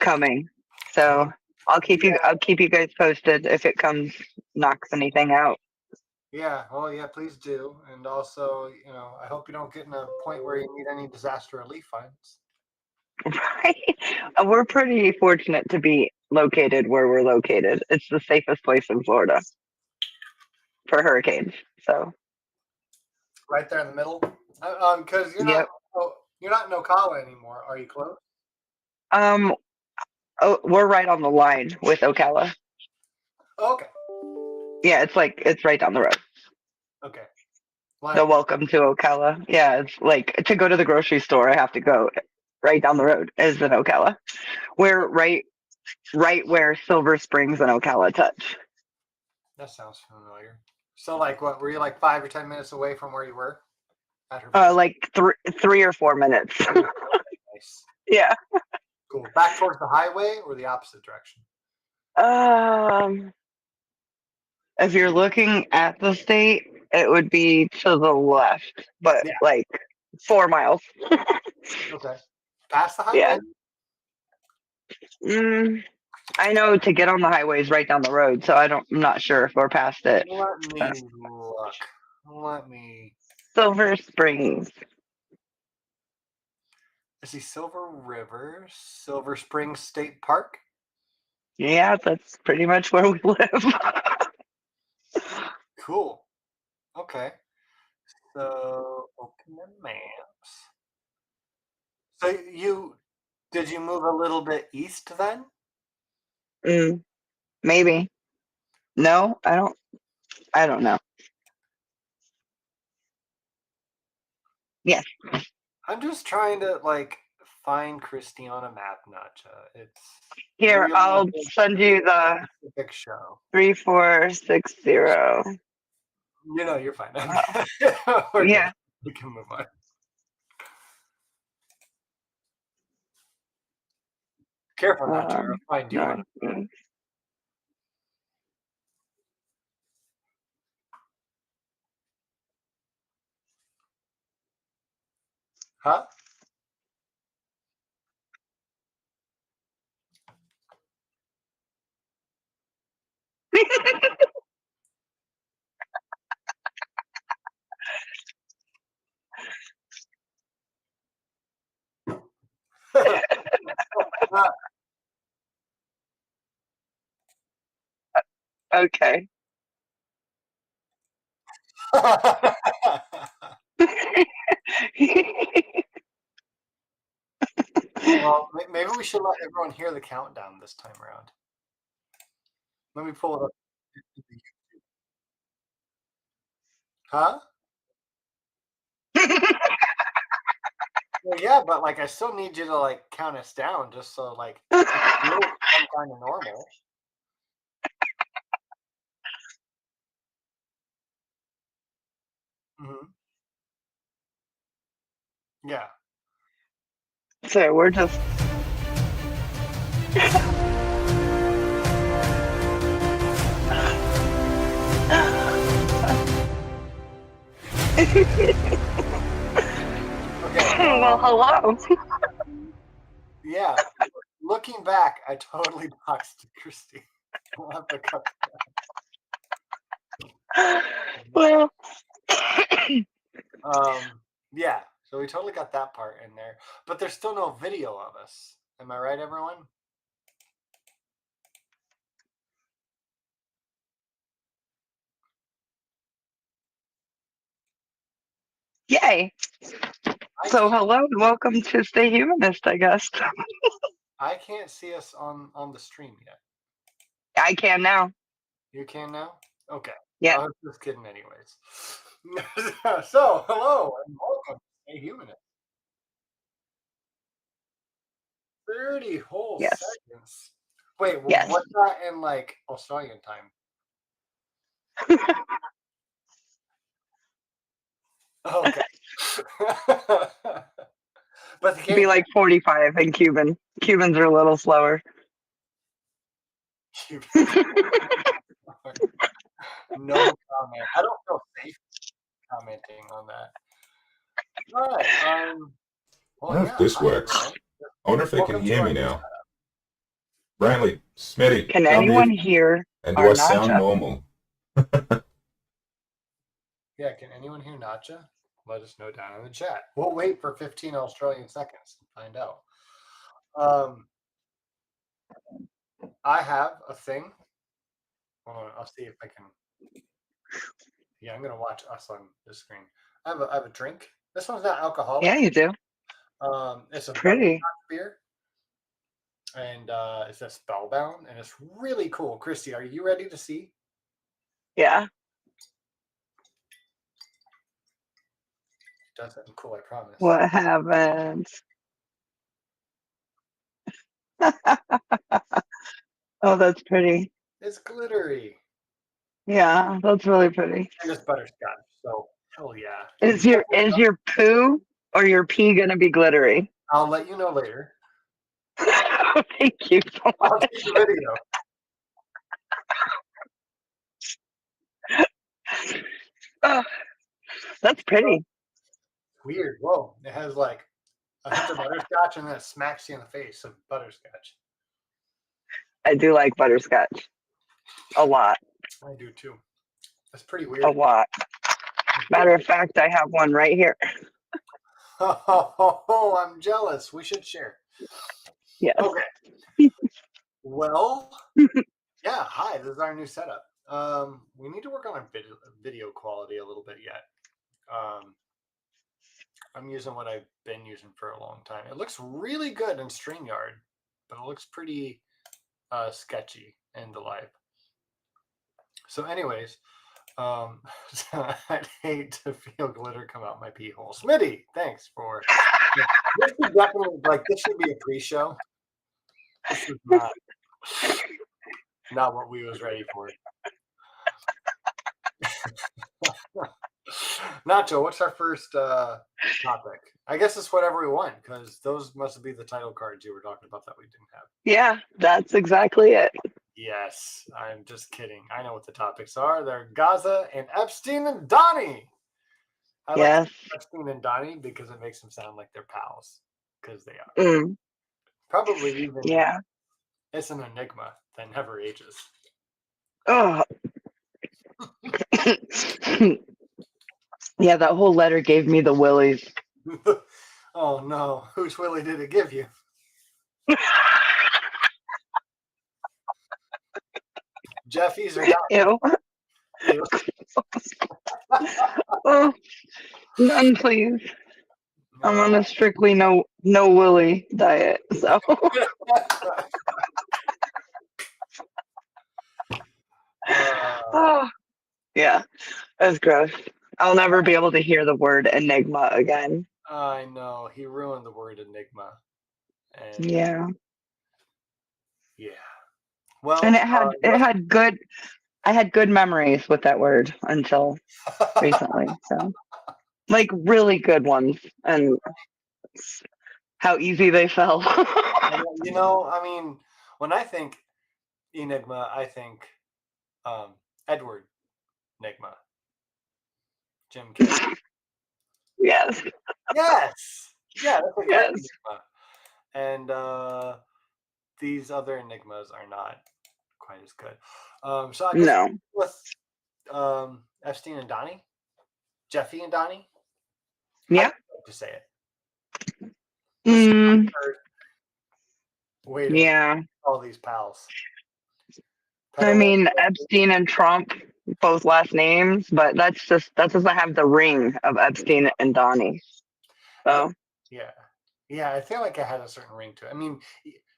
coming. So I'll keep you guys posted if it knocks anything out. Yeah, well, yeah, please do. And also, I hope you don't get in a point where you need any disaster relief funds. Right? We're pretty fortunate to be located where we're located. It's the safest place in Florida for hurricanes. So Right there in the middle. Because yep. you're not in Ocala anymore. Are you close? We're right on the line with Ocala. Okay. Yeah, it's right down the road. Okay. So welcome to Ocala. Yeah, it's like to go to the grocery store, I have to go right down the road is in Ocala. We're right where Silver Springs and Ocala touch. That sounds familiar. So, like, what were you like 5 or 10 minutes away from where you were at her? Like 3 or 4 minutes. Nice. Yeah. Cool. Back towards the highway or the opposite direction? If you're looking at the state, it would be to the left, but like 4 miles. Okay. Past the highway? Yeah. I know to get on the highway is right down the road, so I'm not sure if we're past it. Let me look. Silver Springs. I see Silver River, Silver Springs State Park. Yeah, that's pretty much where we live. Cool. Okay. So open the maps. So did you move a little bit east then? Maybe. No, I don't know. Yes. I'm just trying to find Christy on a map, Nacha. It's here. I'll send you the big show 3460. You're fine. Yeah. We can move on. Careful, Nacha. I'll find you on it. Huh? Okay. Well, maybe we should let everyone hear the countdown this time around. Let me pull it up. Huh? Well, yeah, but I still need you to count us down just so it feels some kind of normal. Mm-hmm. Yeah. So we're just. Okay. Well, hello. Yeah. Looking back, I totally boxed Christy. We'll have to cut that. Well. Yeah. So we totally got that part in there, but there's still no video of us. Am I right, everyone? Yay. So hello and welcome to Stay Humanist, I guess. I can't see us on the stream yet. I can now. You can now? Okay. Yeah. I was just kidding anyways. So, hello and welcome to Stay Humanist. 30 whole seconds. Wait, what's that in Australian time? Okay. But it'd be like 45 in Cuban. Cubans are a little slower. No comment. I don't feel safe commenting on that. All right. Well, if this works, I wonder if they can hear me now. Brantley, Smitty, Can tell me anyone if, hear and do our I sound Nacha? normal? Yeah, can anyone hear Nacha? Let us know down in the chat. We'll wait for 15 Australian seconds and find out. I have a thing. Hold on, I'll see if I can. Yeah, I'm gonna watch us on the screen. I have a drink. This one's not alcoholic. Yeah, you do. It's a Pretty. beer, and it says Spellbound, and it's really cool. Christy, are you ready to see? Yeah. It does something cool, I promise. What happens? Oh, that's pretty. It's glittery. Yeah, that's really pretty. And it's butterscotch, so hell yeah. Is your poo or your pee gonna be glittery? I'll let you know later. Thank you so I'll much. see the video. Oh, that's pretty. Weird. Whoa. It has like a hint of butterscotch and then it smacks you in the face of butterscotch. I do like butterscotch. A lot. I do too. That's pretty weird. A lot. Matter of fact, I have one right here. Oh, I'm jealous. We should share. Yes. Okay. Well, yeah. Hi, this is our new setup. We need to work on our video quality a little bit yet. I'm using what I've been using for a long time. It looks really good in StreamYard, but it looks pretty sketchy in the live. So anyways, I'd hate to feel glitter come out my pee hole. Smitty, thanks for this. Should definitely this should be a pre-show. This is not what we was ready for. Nacho, what's our first topic? I guess it's whatever we want, because those must be the title cards you were talking about that we didn't have. Yeah, that's exactly it. Yes, I'm just kidding. I know what the topics are. They're Gaza and Epstein and Donny. I like Epstein and Donny because it makes them sound like they're pals, because they are. Mm. Probably even, yeah. It's an enigma that never ages. Oh. Yeah, that whole letter gave me the willies. Oh no, whose willy did it give you? Jeffy's or not? Ew. Ew. Oh, none, please. I'm on a strictly no willy diet, so. Oh, yeah, that's gross. I'll never be able to hear the word enigma again. I know, he ruined the word enigma. And yeah. Well, and it had good. I had good memories with that word until recently. So, like really good ones, and how easy they fell. You know, I mean, when I think enigma, I think Edward Nigma. Jim Carrey. Yes. Yes. Yeah, that's a great Yes. enigma. And these other enigmas are not quite as good. So I guess with Epstein and Donny, Jeffy and Donny. Yeah. I'd like to say it. Wait. Yeah. All these pals. I mean, Epstein and Trump, both last names, but that's just I have the ring of Epstein and Donny. So. Yeah, I feel like it had a certain ring to it. I mean,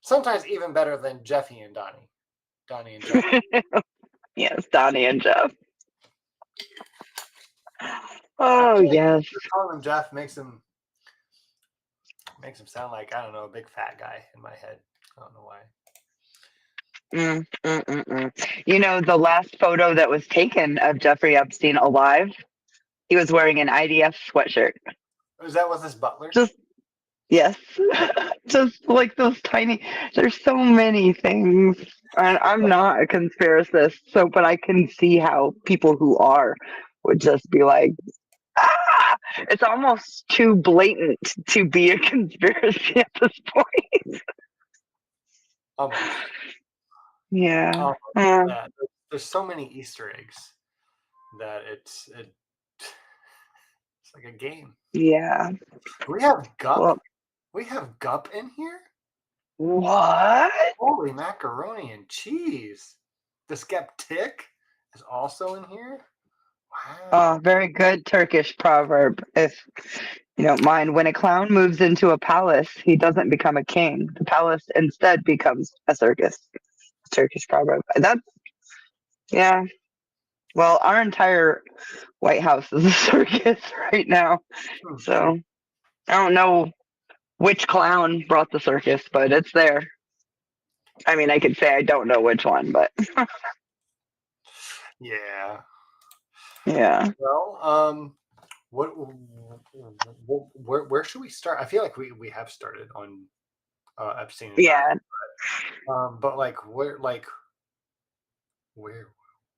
sometimes even better than Jeffy and Donny. Donny and Jeff. Yes, Donny and Jeff. Oh, yes. Calling him Jeff makes him sound like, I don't know, a big fat guy in my head. I don't know why. You know, the last photo that was taken of Jeffrey Epstein alive, he was wearing an IDF sweatshirt. Is that with his butler? Yes. Just like those tiny, there's so many things. I'm not a conspiracist, but I can see how people who are would just be like, it's almost too blatant to be a conspiracy at this point. Almost. Yeah. Yeah, there's so many Easter eggs that it's like a game. Yeah. We have Gup. Well, We have Gup in here. what? Holy macaroni and cheese! The Skeptic is also in here. Wow. Very good Turkish proverb. If you don't mind, when a clown moves into a palace, he doesn't become a king. The palace instead becomes a circus. Turkish proverb. Yeah. Well, our entire White House is a circus right now. So I don't know which clown brought the circus, but it's there. I mean, I could say I don't know which one, but Yeah. yeah. Well, where should we start? I feel like we have started on Epstein and Yeah. Donny. But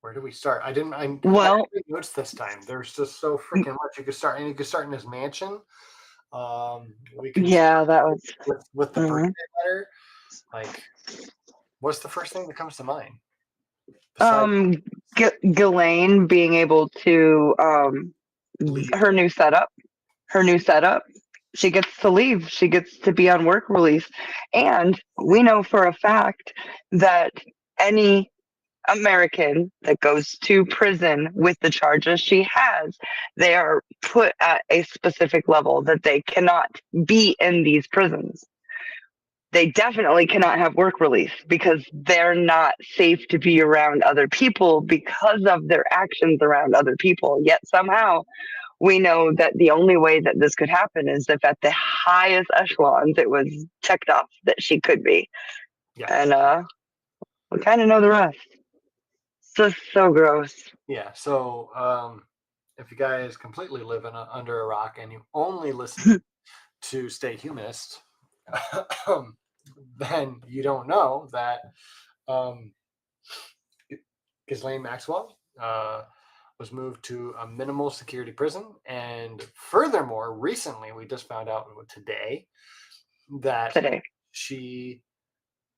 where do we start? I didn't notes this time. There's just so freaking much you could start, and you could start in his mansion. We can Yeah, that was with the birthday letter. Like, what's the first thing that comes to mind? Ghislaine being able to Leave. her new setup. She gets to leave. She gets to be on work release. And we know for a fact that any American that goes to prison with the charges she has, they are put at a specific level that they cannot be in these prisons. They definitely cannot have work release because they're not safe to be around other people because of their actions around other people. Yet somehow we know that the only way that this could happen is if at the highest echelons it was checked off that she could be. Yeah. And we kind of know the rest. Just so gross. Yeah. So if you guys completely live under a rock and you only listen to Stay Humanist, then you don't know that Ghislaine Maxwell was moved to a minimal security prison. And furthermore, recently, we just found out today that she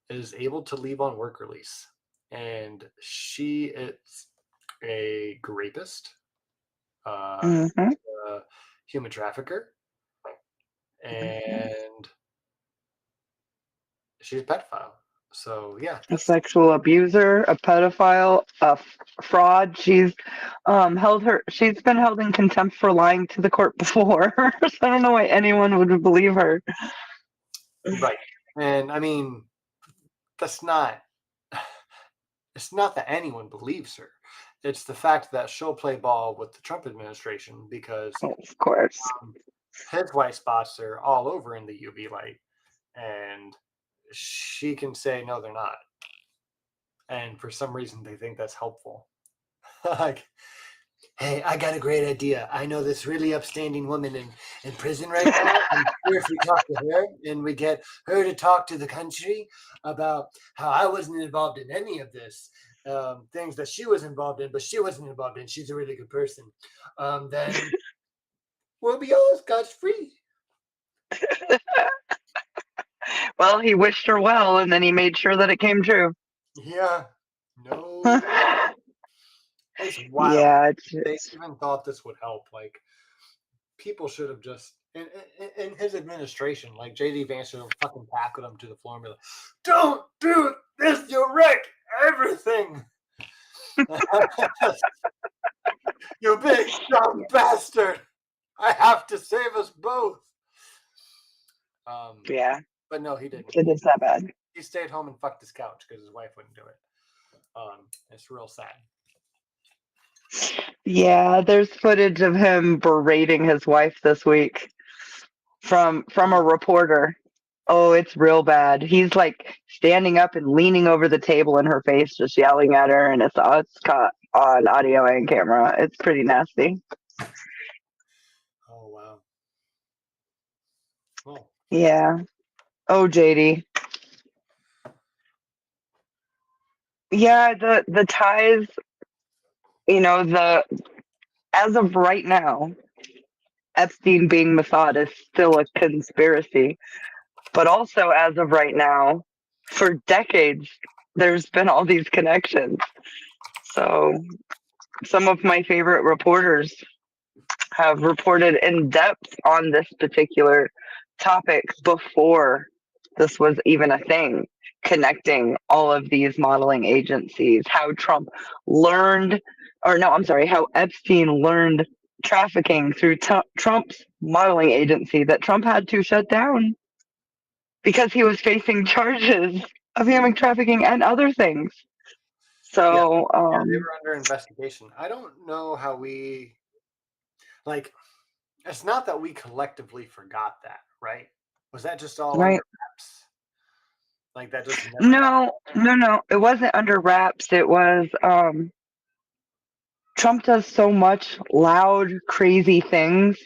is able to leave on work release. And she is a rapist, a human trafficker, and she's a pedophile. So yeah, a sexual abuser, a pedophile, a fraud. She's she's been held in contempt for lying to the court before. So I don't know why anyone would believe her. Right. And I mean, it's not that anyone believes her. It's the fact that she'll play ball with the Trump administration because of course his white spots are all over in the UV light, and she can say no, they're not. And for some reason, they think that's helpful. Like, hey, I got a great idea. I know this really upstanding woman in prison right now. I'm sure if we talk to her and we get her to talk to the country about how I wasn't involved in any of this, things that she was involved in, but she wasn't involved in. She's a really good person. Then we'll be all scotch-free. Well, he wished her well, and then he made sure that it came true. Yeah. No. It's wild. Yeah, they even thought this would help. Like, people should have just in his administration, like JD Vance should have fucking tackled him to the floor and be like, "Don't do this, you'll wreck everything." You big dumb bastard! I have to save us both. Yeah, but no, he didn't. It is that bad. He stayed home and fucked his couch because his wife wouldn't do it. It's real sad. Yeah, there's footage of him berating his wife this week from a reporter. Oh, it's real bad. He's like standing up and leaning over the table in her face, just yelling at her, and it's caught on audio and camera. It's pretty nasty. Oh wow. Oh. Yeah. Oh, JD. Yeah, the ties, as of right now, Epstein being Mossad is still a conspiracy. But also as of right now, for decades, there's been all these connections. So some of my favorite reporters have reported in depth on this particular topic before this was even a thing, connecting all of these modeling agencies, how Trump learned, or no, I'm sorry, how Epstein learned trafficking through Trump's modeling agency that Trump had to shut down because he was facing charges of human trafficking and other things. So, Yeah, they were under investigation. I don't know how we, like, it's not that we collectively forgot that, right? Was that just all right. under wraps? Like, that just never happened? No. It wasn't under wraps. It was Trump does so much loud, crazy things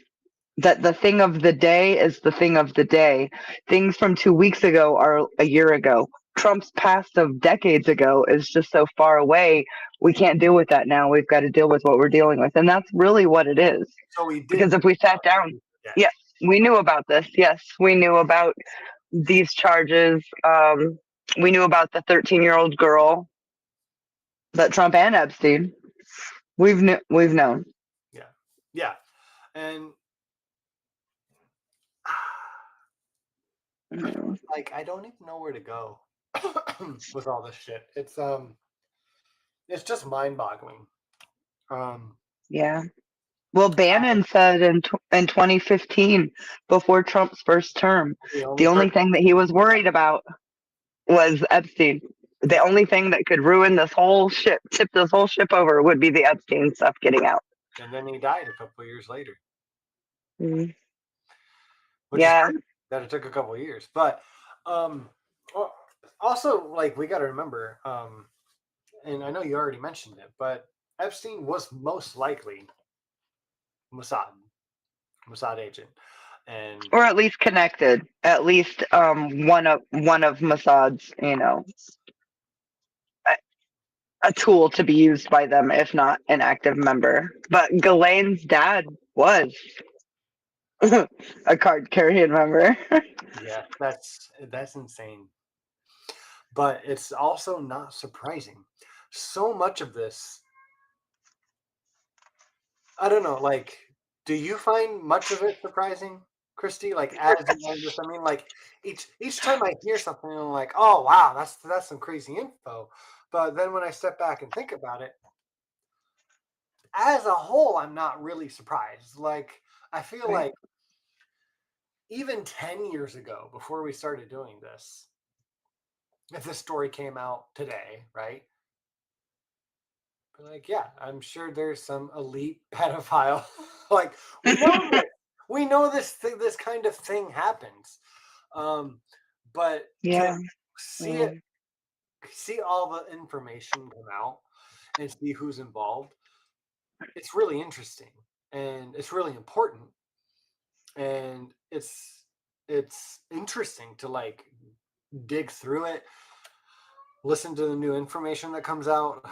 that the thing of the day is the thing of the day. Things from 2 weeks ago are a year ago. Trump's past of decades ago is just so far away. We can't deal with that now. We've got to deal with what we're dealing with. And that's really what it is. So we did. Because if we sat down, yes, we knew about this. Yes, we knew about these charges. We knew about the 13-year-old girl that Trump and Epstein. We've known. Yeah, and like I don't even know where to go with all this shit. It's just mind-boggling. Yeah. Well, Bannon said in 2015, before Trump's first term, the only thing that he was worried about was Epstein. The only thing that could ruin this whole ship, tip this whole ship over, would be the Epstein stuff getting out. And then he died a couple of years later. Mm. Which is crazy that it took a couple of years. But also, like, we got to remember, and I know you already mentioned it, but Epstein was most likely Mossad agent, and or at least connected. At least one of Mossad's, a tool to be used by them, if not an active member. But Ghislaine's dad was a card carrying member. Yeah, that's insane. But it's also not surprising. So much of this, I don't know, like, do you find much of it surprising, Christy? Like, as you learn this, I mean, like, each time I hear something, I'm like, oh wow, that's some crazy info. But then when I step back and think about it, as a whole, I'm not really surprised. Like, I feel like even 10 years ago, before we started doing this, if this story came out today, right? Like, yeah, I'm sure there's some elite pedophile. Like, we know this kind of thing happens. But Yeah. to see all the information come out and see who's involved, it's really interesting and it's really important. And it's interesting to, like, dig through it, listen to the new information that comes out,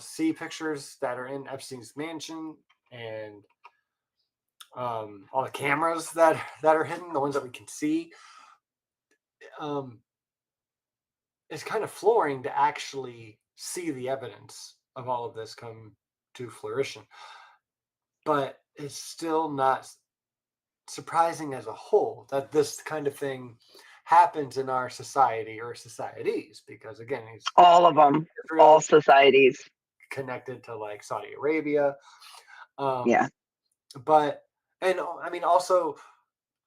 see pictures that are in Epstein's mansion, and all the cameras that are hidden, the ones that we can see. It's kind of flooring to actually see the evidence of all of this come to fruition. But it's still not surprising as a whole that this kind of thing happens in our society or societies, because again, it's all of them, Israel, all societies connected to, like, Saudi Arabia. But, and I mean, also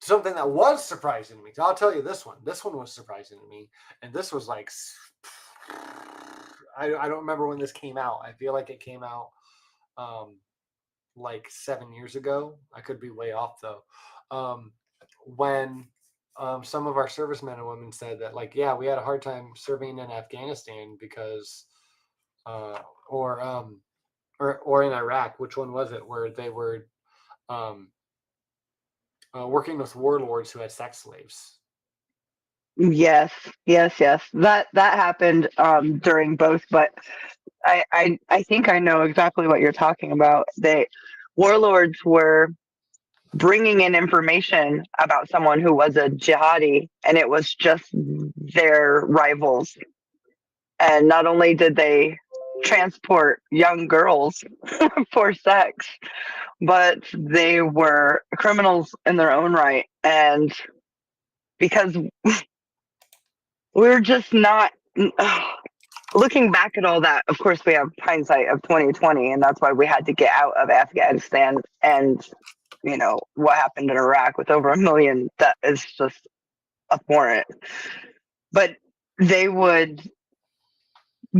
something that was surprising to me. So I'll tell you this one. This one was surprising to me, and this was like, I don't remember when this came out. I feel like it came out like 7 years ago. I could be way off though. When some of our servicemen and women said that, like, yeah, we had a hard time serving in Afghanistan because, or in Iraq. Which one was it? Where they were working with warlords who had sex slaves. Yes. That happened during both, but I think I know exactly what you're talking about. Warlords were bringing in information about someone who was a jihadi, and it was just their rivals. And not only did they transport young girls for sex, but they were criminals in their own right. And because we're just not looking back at all that, of course we have hindsight of 2020, and that's why we had to get out of Afghanistan. And what happened in Iraq with over 1 million, that is just abhorrent. But they would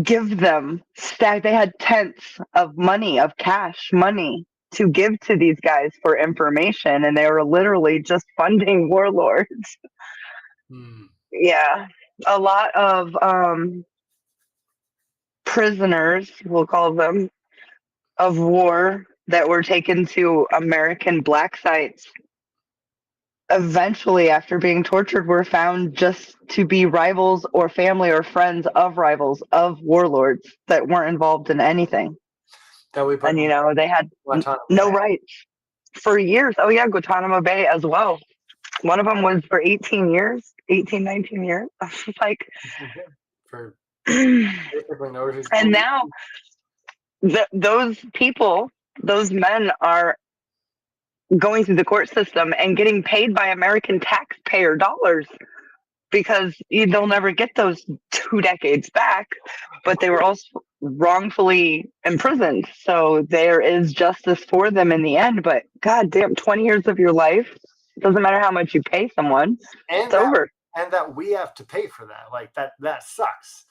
give them they had tenths of money, of cash money, to give to these guys for information, and they were literally just funding warlords. Yeah, a lot of prisoners, we'll call them, of war that were taken to American black sites, eventually after being tortured, were found just to be rivals or family or friends of rivals of warlords that weren't involved in anything. That we put And they had no rights for years. Oh yeah, Guantanamo Bay as well. One of them was for 18 years, 18, 19 years. Like, for basically no reason. And now those people, those men are going through the court system and getting paid by American taxpayer dollars, because they'll never get those 2 decades back, but they were also wrongfully imprisoned. So there is justice for them in the end. But god damn, 20 years of your life, it doesn't matter how much you pay someone, it's over. And that we have to pay for that. Like that sucks.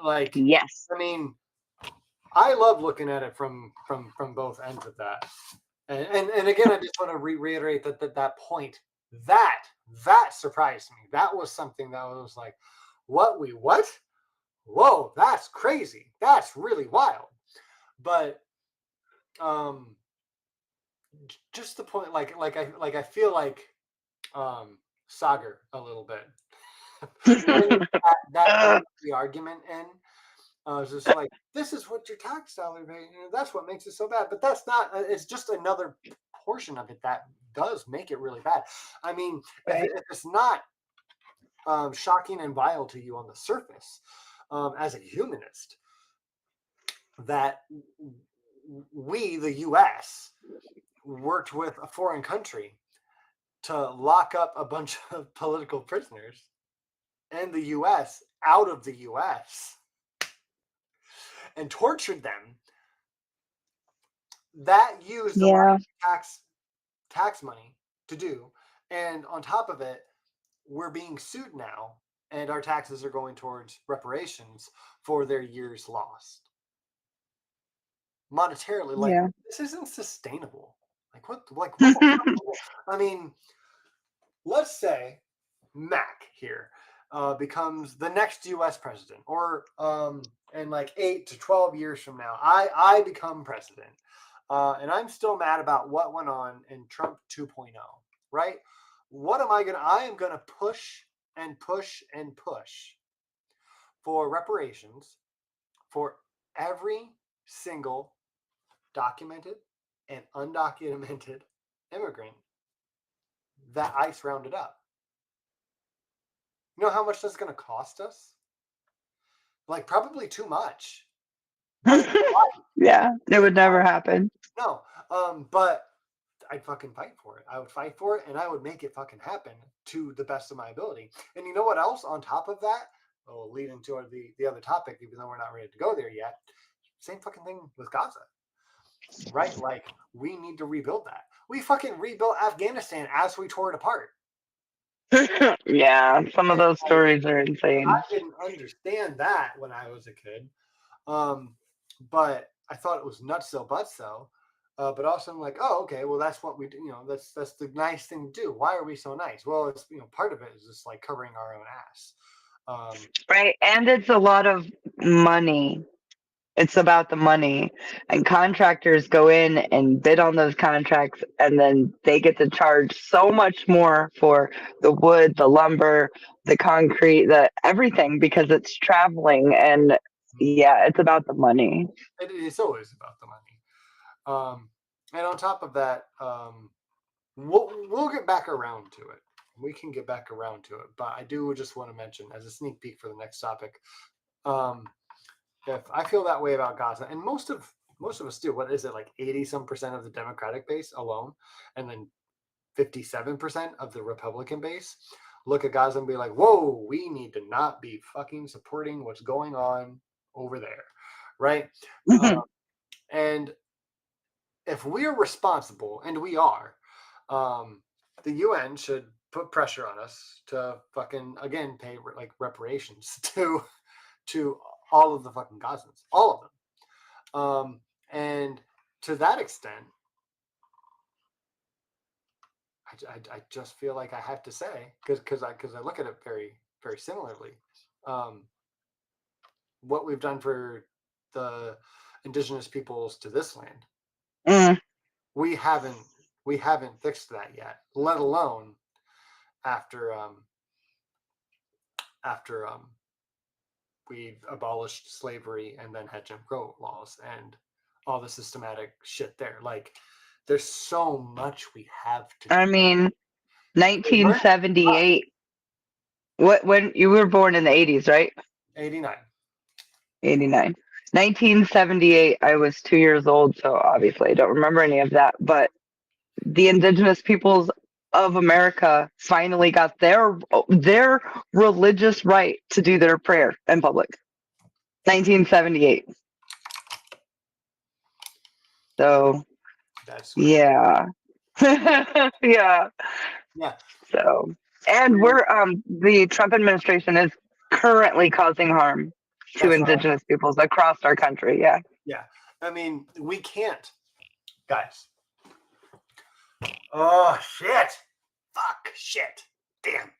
Like, yes. I mean, I love looking at it from both ends of that. And again, I just want to reiterate that point. That surprised me. That was something that was like, what? Whoa, that's crazy. That's really wild. But just the point, like I feel like Sagar a little bit. that the argument in. It's just like, this is what your tax dollar pay. That's what makes it so bad. But that's not. It's just another portion of it that does make it really bad. I mean, if it's not shocking and vile to you on the surface, as a humanist, that we, the U.S., worked with a foreign country to lock up a bunch of political prisoners in the U.S. out of the U.S. and tortured them, that used a lot of tax money to do. And on top of it, we're being sued now, and our taxes are going towards reparations for their years lost. Monetarily, like, this isn't sustainable. Like, what I mean, let's say Mac here becomes the next U.S. president, or in like 8 to 12 years from now, I become president, and I'm still mad about what went on in Trump 2.0, right? What am I gonna? I am gonna push and push and push for reparations for every single documented and undocumented immigrant that ICE rounded up. You know how much that's going to cost us? Like, probably too much. Yeah, it would never happen. No, but I'd fucking fight for it. I would fight for it, and I would make it fucking happen to the best of my ability. And you know what else? On top of that, we'll lead into the other topic, even though we're not ready to go there yet. Same fucking thing with Gaza, right? Like, we need to rebuild that. We fucking rebuilt Afghanistan as we tore it apart. Yeah, some of those stories are insane. I didn't understand that when I was a kid, but I thought it was nutso butso. But also I'm like, oh, okay, well, that's what we do. That's the nice thing to do. Why are we so nice? Well, it's part of it is just like covering our own ass. Right, and it's a lot of money. It's about the money, and contractors go in and bid on those contracts, and then they get to charge so much more for the wood, the lumber, the concrete, the everything, because it's traveling. And yeah, it's about the money. It's always about the money. And on top of that, we'll get back around to it. We can get back around to it, but I do just want to mention, as a sneak peek for the next topic, I feel that way about Gaza, and most of us do. What is it, like 80% of the Democratic base alone, and then 57% of the Republican base look at Gaza and be like, "Whoa, we need to not be fucking supporting what's going on over there," right? And if we're responsible, and we are, the UN should put pressure on us to fucking again pay like reparations to all of the fucking Gazans, all of them. And to that extent, I just feel like I have to say, because I look at it very, very similarly. What we've done for the indigenous peoples to this land, we haven't fixed that yet. Let alone after we've abolished slavery and then had Jim Crow laws and all the systematic shit there. Like, there's so much we have to do. I mean, 1978. When you were born in the 80s, right? 89. 89. 1978, I was 2 years old, so obviously I don't remember any of that. But the indigenous peoples of America finally got their religious right to do their prayer in public. 1978. So That's yeah. Yeah. Yeah. So, and we're the Trump administration is currently causing harm to indigenous peoples across our country. Yeah. Yeah. I mean, we can't, guys. Oh shit. Fuck shit. Damn.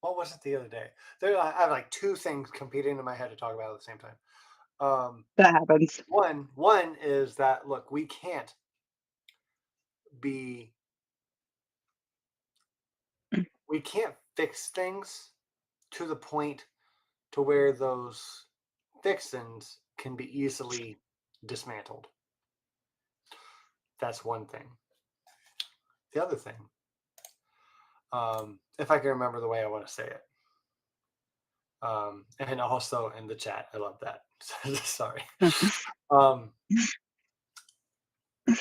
What was it the other day? I have like two things competing in my head to talk about at the same time. That happens. One is that, look, we can't fix things to the point to where those fixins can be easily dismantled. That's one thing. The other thing, if I can remember the way I want to say it, and also in the chat, I love that. Sorry.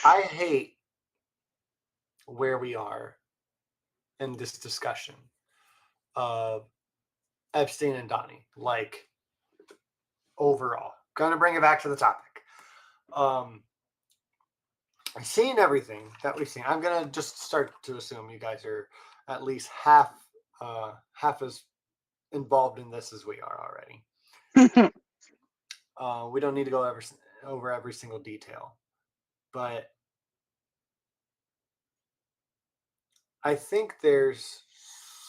I hate where we are in this discussion of Epstein and Donny. Like, overall, gonna bring it back to the topic. Seeing everything that we've seen, I'm gonna just start to assume you guys are at least half as involved in this as we are already. We don't need to go over every single detail, but I think there's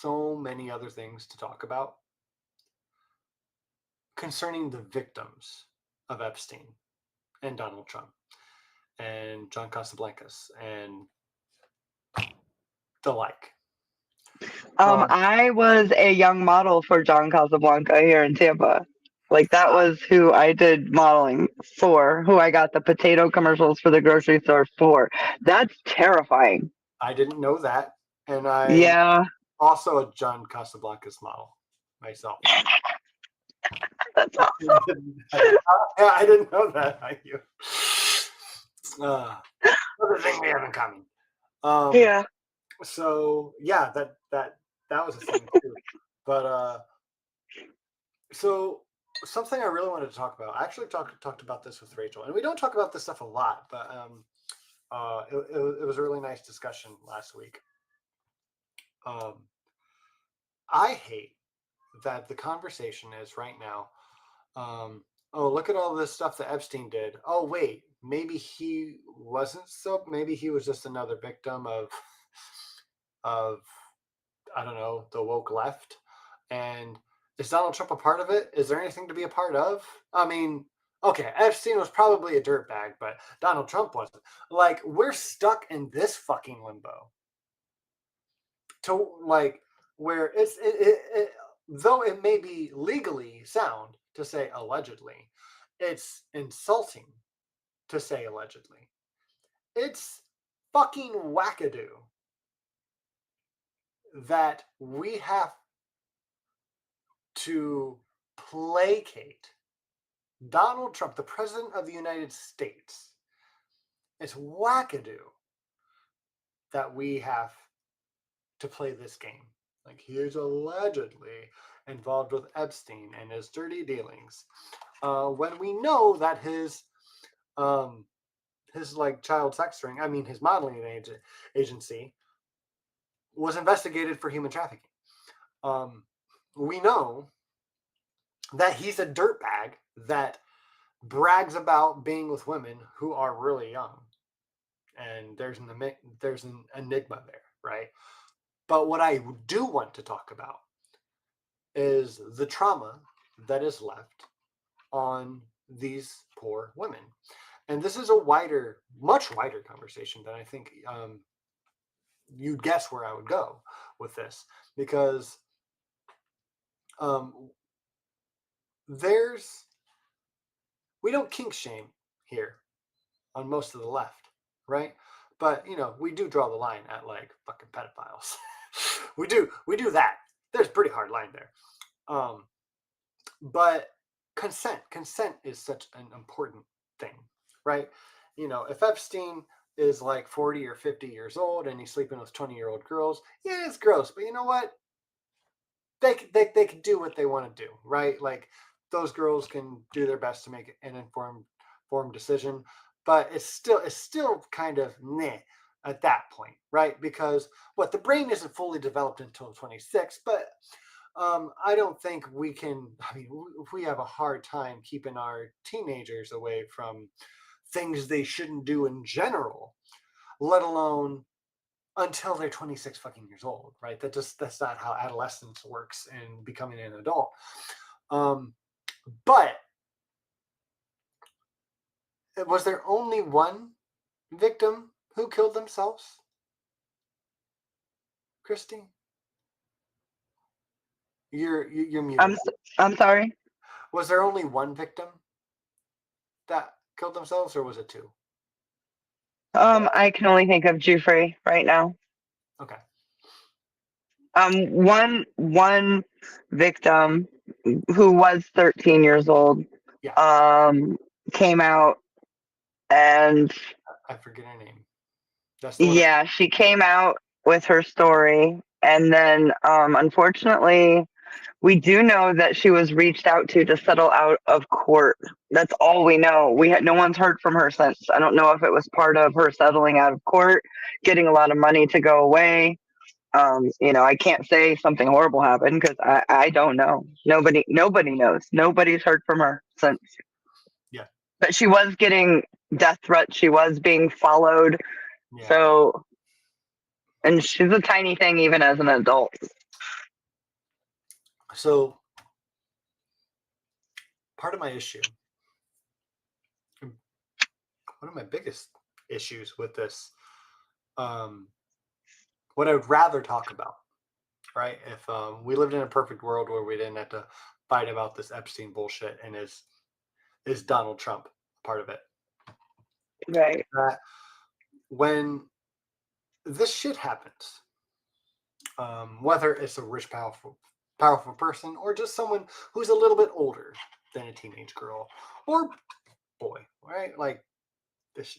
so many other things to talk about concerning the victims of Epstein and Donald Trump and John Casablancas and the like. I was a young model for John Casablanca here in Tampa. Like, that was who I did modeling for, who I got the potato commercials for the grocery store for. That's terrifying. I didn't know that. And I also a John Casablancas model myself. That's awesome. I didn't know that. Thank you. Another thing we have in common. Yeah. So yeah, that was a thing too. But so something I really wanted to talk about. I actually talked about this with Rachel, and we don't talk about this stuff a lot, but it was a really nice discussion last week. I hate that the conversation is right now. Oh, look at all this stuff that Epstein did. Oh, wait, maybe he wasn't so. Maybe he was just another victim of I don't know, the woke left. And is Donald Trump a part of it? Is there anything to be a part of? I mean, okay, Epstein was probably a dirtbag, but Donald Trump wasn't. Like, we're stuck in this fucking limbo. To like where though it may be legally sound to say allegedly, it's insulting to say allegedly. It's fucking wackadoo that we have to placate Donald Trump, the president of the United States. It's wackadoo that we have to play this game. Like, he is allegedly involved with Epstein and his dirty dealings, when we know that his like child sex ring, I mean his modeling agency, was investigated for human trafficking. We know that he's a dirtbag that brags about being with women who are really young, and there's an enigma there, right? But what I do want to talk about is the trauma that is left on these poor women. And this is a much wider conversation than I think you'd guess where I would go with this, because we don't kink shame here on most of the left, right? But we do draw the line at like fucking pedophiles. we do that. There's a pretty hard line there. But consent is such an important thing, right? If Epstein is like 40 or 50 years old and he's sleeping with 20-year-old girls, yeah, it's gross, but you know what? They can do what they want to do, right? Like, those girls can do their best to make an informed decision, but it's still kind of meh at that point, right? Because the brain isn't fully developed until 26, but I don't think we can. I mean, we have a hard time keeping our teenagers away from things they shouldn't do in general, let alone until they're 26 fucking years old, right? That's not how adolescence works and becoming an adult. But was there only one victim who killed themselves? Christy? You're muted. I'm sorry. Was there only one victim that killed themselves, or was it two? I can only think of Jeffrey right now. Okay. One victim who was 13 years old, Yeah. Came out, and I forget her name. Yeah, she came out with her story, and then unfortunately, we do know that she was reached out to settle out of court. That's all we know. No one's heard from her since. I don't know if it was part of her settling out of court, getting a lot of money to go away. I can't say something horrible happened because I don't know. Nobody knows. Nobody's heard from her since. Yeah. But she was getting death threats. She was being followed. Yeah. So, and she's a tiny thing even as an adult. So, part of my issue, one of my biggest issues with this, what I would rather talk about, right? If we lived in a perfect world where we didn't have to fight about this Epstein bullshit, and is Donald Trump part of it? Right. When this shit happens, whether it's a rich, powerful person, or just someone who's a little bit older than a teenage girl or boy, right? Like, this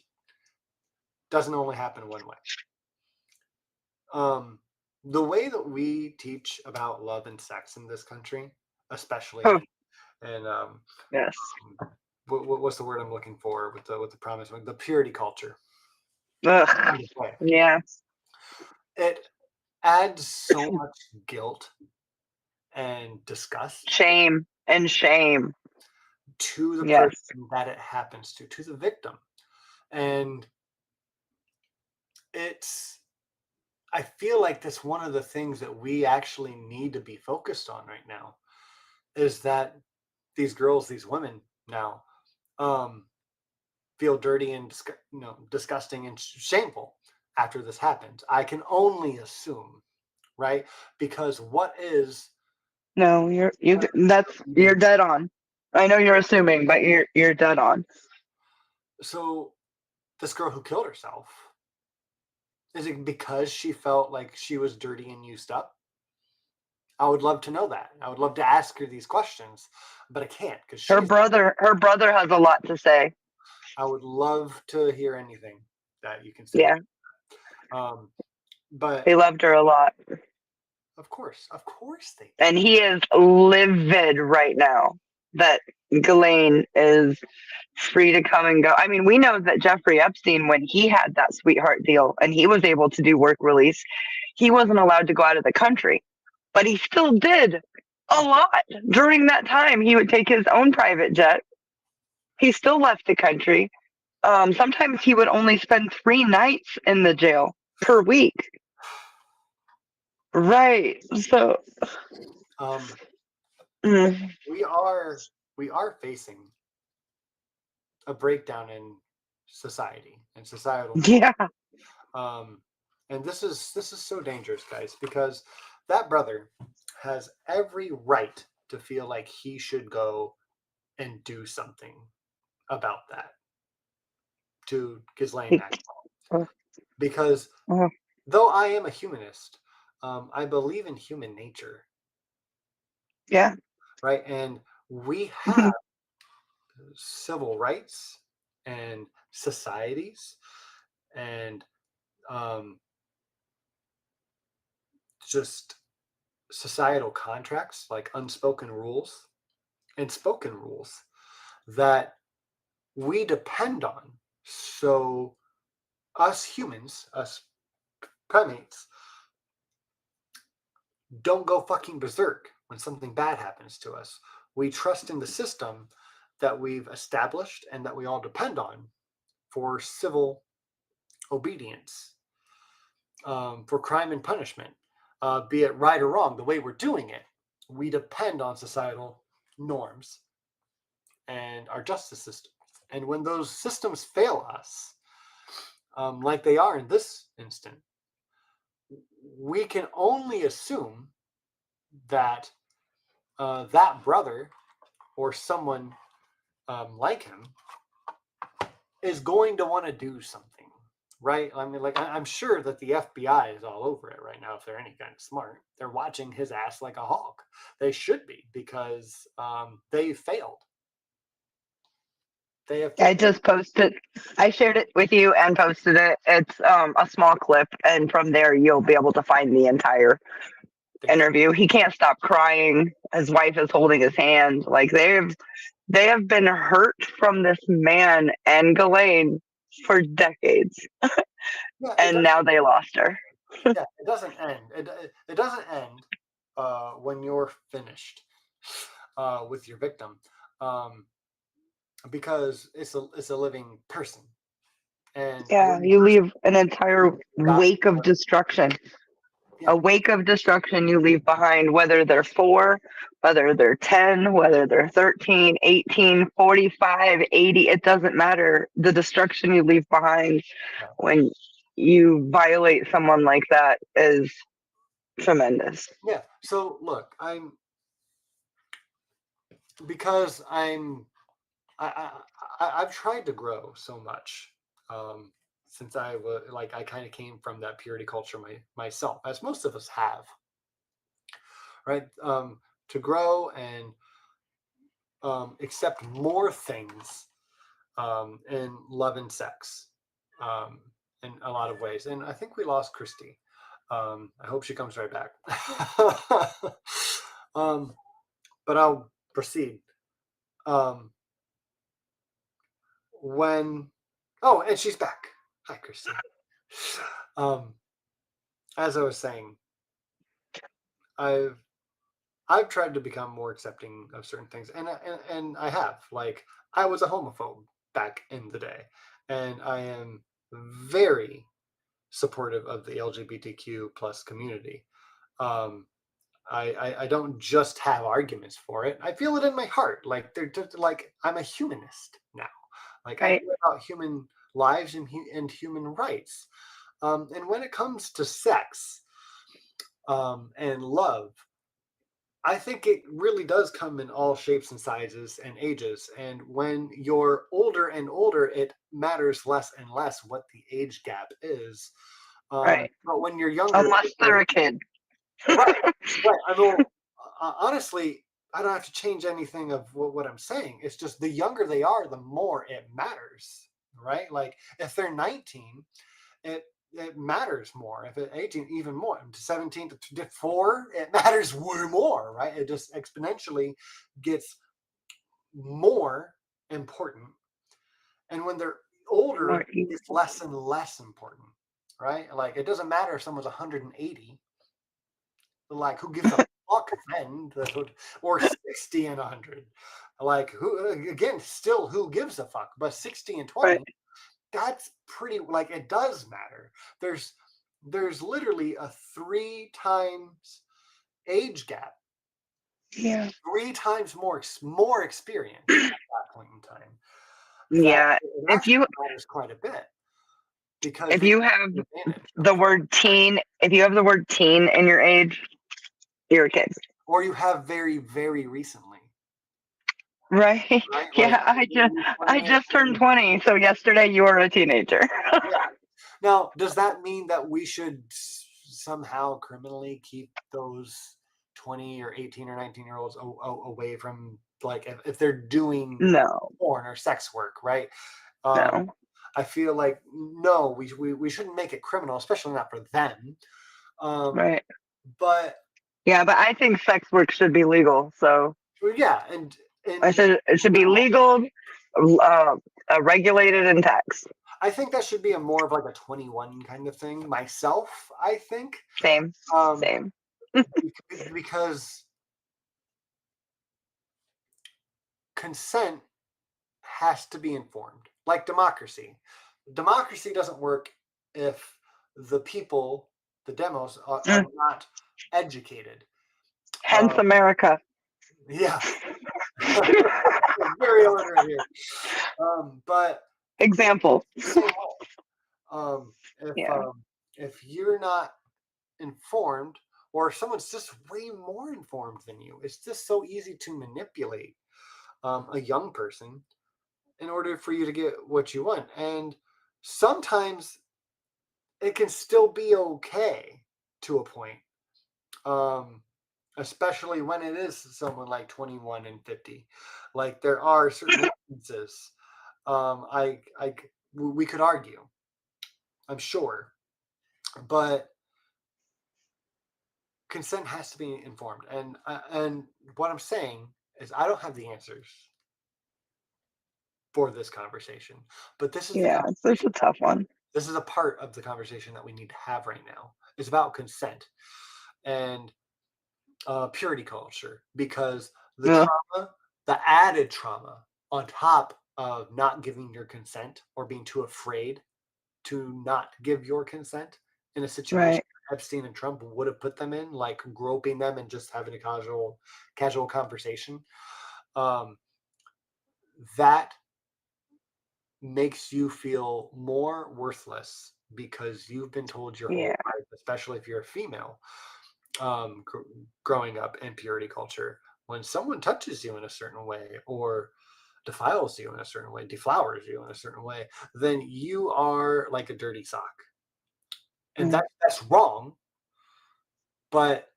doesn't only happen one way. The way that we teach about love and sex in this country, especially, and yes, what's the word I'm looking for with the promise, the purity culture? Ugh. Yeah, it adds so much guilt and disgust, shame to the person that it happens to the victim. And I feel like that's one of the things that we actually need to be focused on right now, is that these girls, these women now, feel dirty and disgusting and shameful after this happens. I can only assume, right? Because no, you're dead on. I know you're assuming, but you're dead on. So this girl who killed herself, is it because she felt like she was dirty and used up? I would love to know that. I would love to ask her these questions, but I can't because Her brother has a lot to say. I would love to hear anything that you can say. Yeah. But They loved her a lot. Of course they did. And he is livid right now that Ghislaine is free to come and go. I mean, we know that Jeffrey Epstein, when he had that sweetheart deal and he was able to do work release, he wasn't allowed to go out of the country. But he still did a lot. During that time, he would take his own private jet. He still left the country. Sometimes he would only spend 3 nights in the jail per week. Right. So we are facing a breakdown in society and societal norms. Yeah. And this is so dangerous, guys, because that brother has every right to feel like he should go and do something about that to Ghislaine Maxwell. Because though I am a humanist, I believe in human nature. Yeah. Right. And we have civil rights and societies and just societal contracts, like unspoken rules and spoken rules that we depend on. So us humans, us primates, don't go fucking berserk when something bad happens to us. We trust in the system that we've established and that we all depend on for civil obedience, for crime and punishment, be it right or wrong, the way we're doing it. We depend on societal norms and our justice system. And when those systems fail us, like they are in this instant, we can only assume that that brother or someone like him is going to want to do something, right? I mean, like, I'm sure that the FBI is all over it right now. If they're any kind of smart, they're watching his ass like a hawk. They should be, because they failed. They have failed. I just posted, I shared it with you and posted it. It's a small clip, and from there you'll be able to find the entire interview. He can't stop crying. His wife is holding his hand. Like, they have been hurt from this man and Ghislaine for decades. Yeah, and now they lost her. Yeah, it doesn't end. It doesn't end when you're finished with your victim, because it's a living person. And yeah, you leave an entire wake of destruction. A wake of destruction you leave behind, whether they're 4, whether they're 10, whether they're 13, 18, 45, 80, it doesn't matter. The destruction you leave behind when you violate someone like that is tremendous. Yeah. So look, I've tried to grow so much since I was I kind of came from that purity culture myself, as most of us have, right? To grow and accept more things in love and sex in a lot of ways. And I think we lost Christy. I hope she comes right back. But I'll proceed. And she's back. Hi, Christy. As I was saying, I've tried to become more accepting of certain things, and I have. Like, I was a homophobe back in the day, and I am very supportive of the LGBTQ plus community. I don't just have arguments for it. I feel it in my heart. Like, they're just like, I'm a humanist now. Like, I care about human lives and human rights. And when it comes to sex and love, I think it really does come in all shapes and sizes and ages. And when you're older and older, it matters less and less what the age gap is. Right. But when you're younger, unless they're a kid. Right. Right. I mean, honestly, I don't have to change anything of what I'm saying. It's just the younger they are, the more it matters, right? Like if they're 19, it matters more. If it's 18, even more. To 17 to 4, it matters way more, right? It just exponentially gets more important. And when they're older, it's less and less important, right? Like it doesn't matter if someone's 180. Like who gives a fuck then? Or 60 and 100. Like who again, still who gives a fuck? But 60 and 20, Right. that's pretty, like it does matter. There's literally a 3 times age gap. Yeah. 3 times more experience at that point in time. That Yeah. it If actually you matters quite a bit because if they you take have advantage the of, word teen, if you have the word teen in your age, you're a kid. or you have very, very recently. Right? Right? Like Yeah, I just turned 20, so yesterday you were a teenager. yeah. Now, does that mean that we should somehow criminally keep those 20 or 18 or 19-year-olds away from, like, if they're doing No, porn or sex work, right? Um, no. I feel like no, we shouldn't make it criminal, especially not for them. Right. But Yeah, but I think sex work should be legal. So yeah, and it should be legal, uh, regulated, and taxed. I think that should be a more of like a 21 kind of thing. Myself, I think, Same, um, same. because consent has to be informed, like democracy. Democracy doesn't work if the people, the demos, are not educated. Hence America. Yeah, very illiterate here. But Example. it's the same way. Yeah. If you're not informed, or if someone's just way more informed than you, it's just so easy to manipulate a young person in order for you to get what you want. And sometimes it can still be okay to a point, especially when it is someone like 21 and 50. Like there are certain instances, we could argue, I'm sure, but consent has to be informed. And what I'm saying is I don't have the answers for this conversation, but this is the Yeah, it's a tough one. this is a part of the conversation that we need to have right now. It's about consent and purity culture, because the Yeah. trauma, the added trauma on top of not giving your consent or being too afraid to not give your consent in a situation Right. Epstein and Trump would have put them in, like groping them and just having a casual conversation. That makes you feel more worthless because you've been told your whole Yeah. life, especially if you're a female, growing up in purity culture, when someone touches you in a certain way or defiles you in a certain way, deflowers you in a certain way, then you are like a dirty sock. And that's wrong, but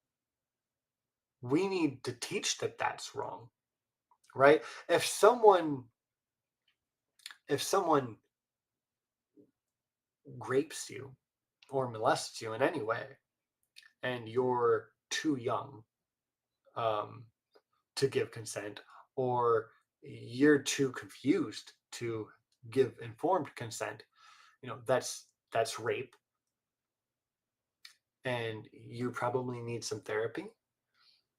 we need to teach that that's wrong, right? If someone rapes you or molests you in any way and you're too young um, to give consent, or you're too confused to give informed consent, that's rape, and you probably need some therapy.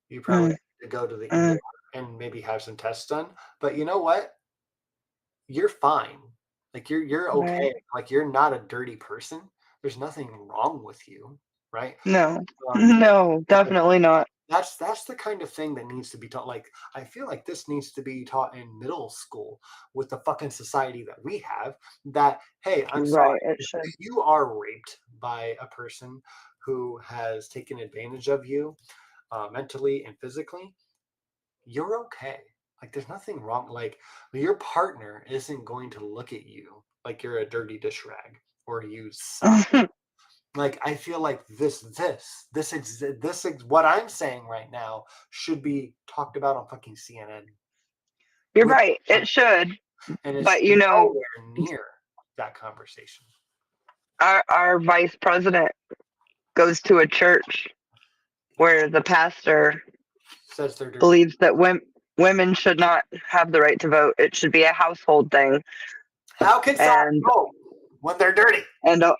You probably need to go to the ER and maybe have some tests done. But you know what? You're fine. Like you're Right. okay. Like you're not a dirty person. There's nothing wrong with you, right? No. Um, No, definitely not. that's the kind of thing that needs to be taught. Like I feel like this needs to be taught in middle school with the fucking society that we have. That hey, I'm sorry, Right. It if should. you are raped by a person who has taken advantage of you mentally and physically, you're okay. Like there's nothing wrong. Like your partner isn't going to look at you like you're a dirty dish rag or a used sock. Like, I feel like this what I'm saying right now should be talked about on fucking CNN. You're right. It should. And it's But nowhere near that conversation. our vice president goes to a church where the pastor Says they're dirty. believes that women should not have the right to vote. It should be a household thing. How can someone vote when they're dirty? And a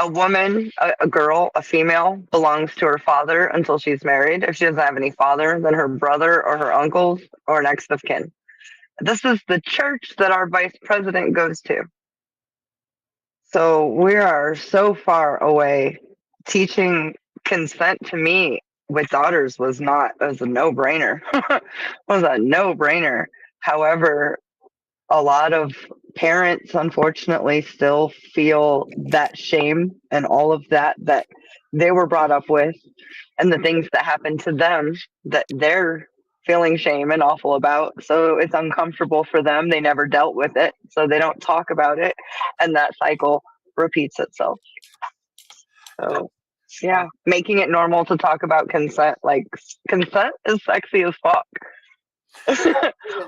woman, a girl, a female, belongs to her father until she's married. If she doesn't have any father, then her brother or her uncles or next of kin. This is the church that our vice president goes to. So we are so far away. Teaching consent to me with daughters was a no-brainer. Was a no-brainer. However, a lot of parents unfortunately still feel that shame and all of that they were brought up with, and the things that happened to them that they're feeling shame and awful about. So it's uncomfortable for them. They never dealt with it, so they don't talk about it, and that cycle repeats itself. So yeah, making it normal to talk about consent. Like, consent is sexy as fuck.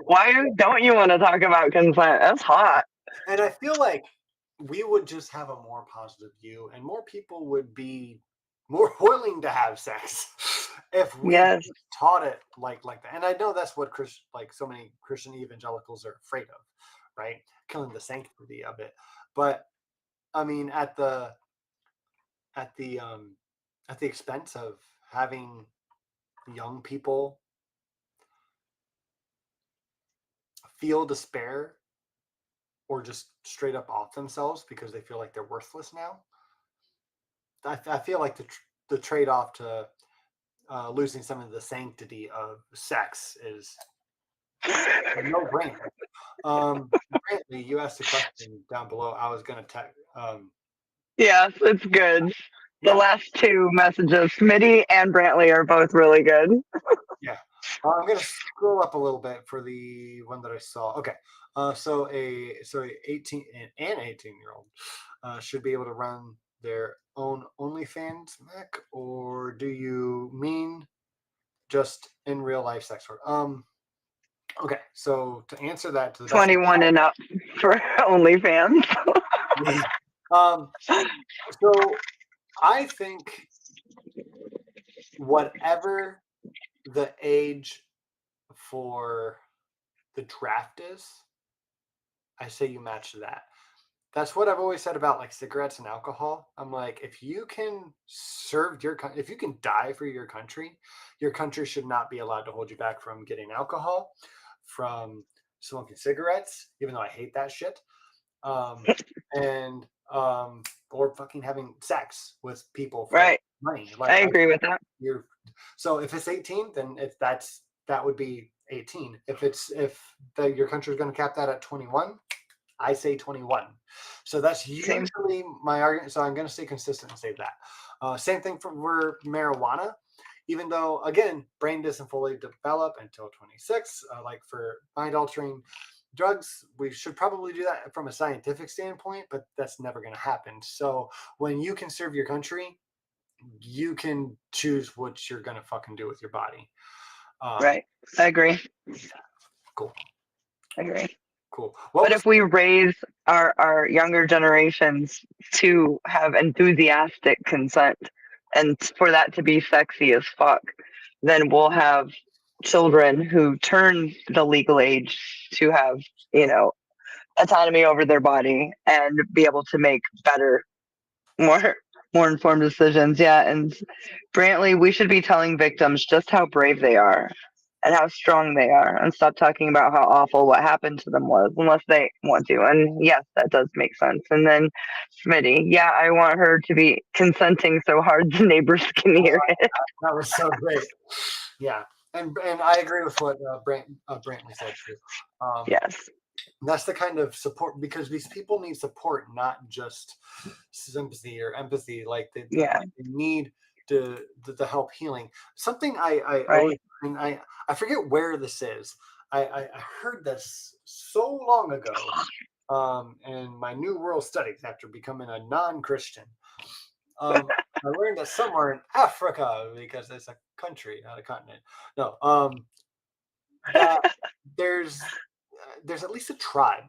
Why don't you want to talk about consent? That's hot. And I feel like we would just have a more positive view, and more people would be more willing to have sex if we taught it like that. And I know that's what so many Christian evangelicals are afraid of, right? Killing the sanctity of it. But I mean, at the expense of having young people feel despair or just straight up off themselves because they feel like they're worthless now. I feel like the trade-off to losing some of the sanctity of sex is a no-brainer. Brantley, you asked a question down below. I was going to text. Yes, it's good. The last two messages, Smitty and Brantley, are both really good. Yeah. I'm going to scroll up a little bit for the one that I saw. Okay. So a 18 and 18-year-old should be able to run their own OnlyFans, Mac, or do you mean just in real life sex work? Okay, so to answer that, to the 21 and up for OnlyFans. So I think whatever the age for the draft is, I say you match that. That's what I've always said about like cigarettes and alcohol. I'm like, if you can serve if you can die for your country should not be allowed to hold you back from getting alcohol, from smoking cigarettes, even though I hate that shit, and or fucking having sex with people for money. Like, I agree with that. So if it's 18, then that would be 18. If your country is going to cap that at 21, I say 21. So that's usually my argument. So I'm going to stay consistent and say that. Same thing for marijuana. Even though, again, brain doesn't fully develop until 26. Like for mind-altering drugs, we should probably do that from a scientific standpoint, but that's never going to happen. So when you can serve your country, you can choose what you're going to fucking do with your body. Right. I agree. Cool. I agree. Cool. But if we raise our younger generations to have enthusiastic consent and for that to be sexy as fuck, then we'll have children who turn the legal age to have, autonomy over their body and be able to make better, more informed decisions. Yeah. And Brantley, we should be telling victims just how brave they are and how strong they are, and stop talking about how awful what happened to them was, unless they want to. And yes, that does make sense. And then Smitty, yeah, I want her to be consenting so hard the neighbors can hear it. That was so great. Yeah, and I agree with what Brantley said too. Yes. That's the kind of support, because these people need support, not just sympathy or empathy. Like they need to help healing. Something I always, and I forget where this is. I heard this so long ago in my New World Studies after becoming a non-Christian. I learned that somewhere in Africa, because it's a country, not a continent. No, that there's at least a tribe,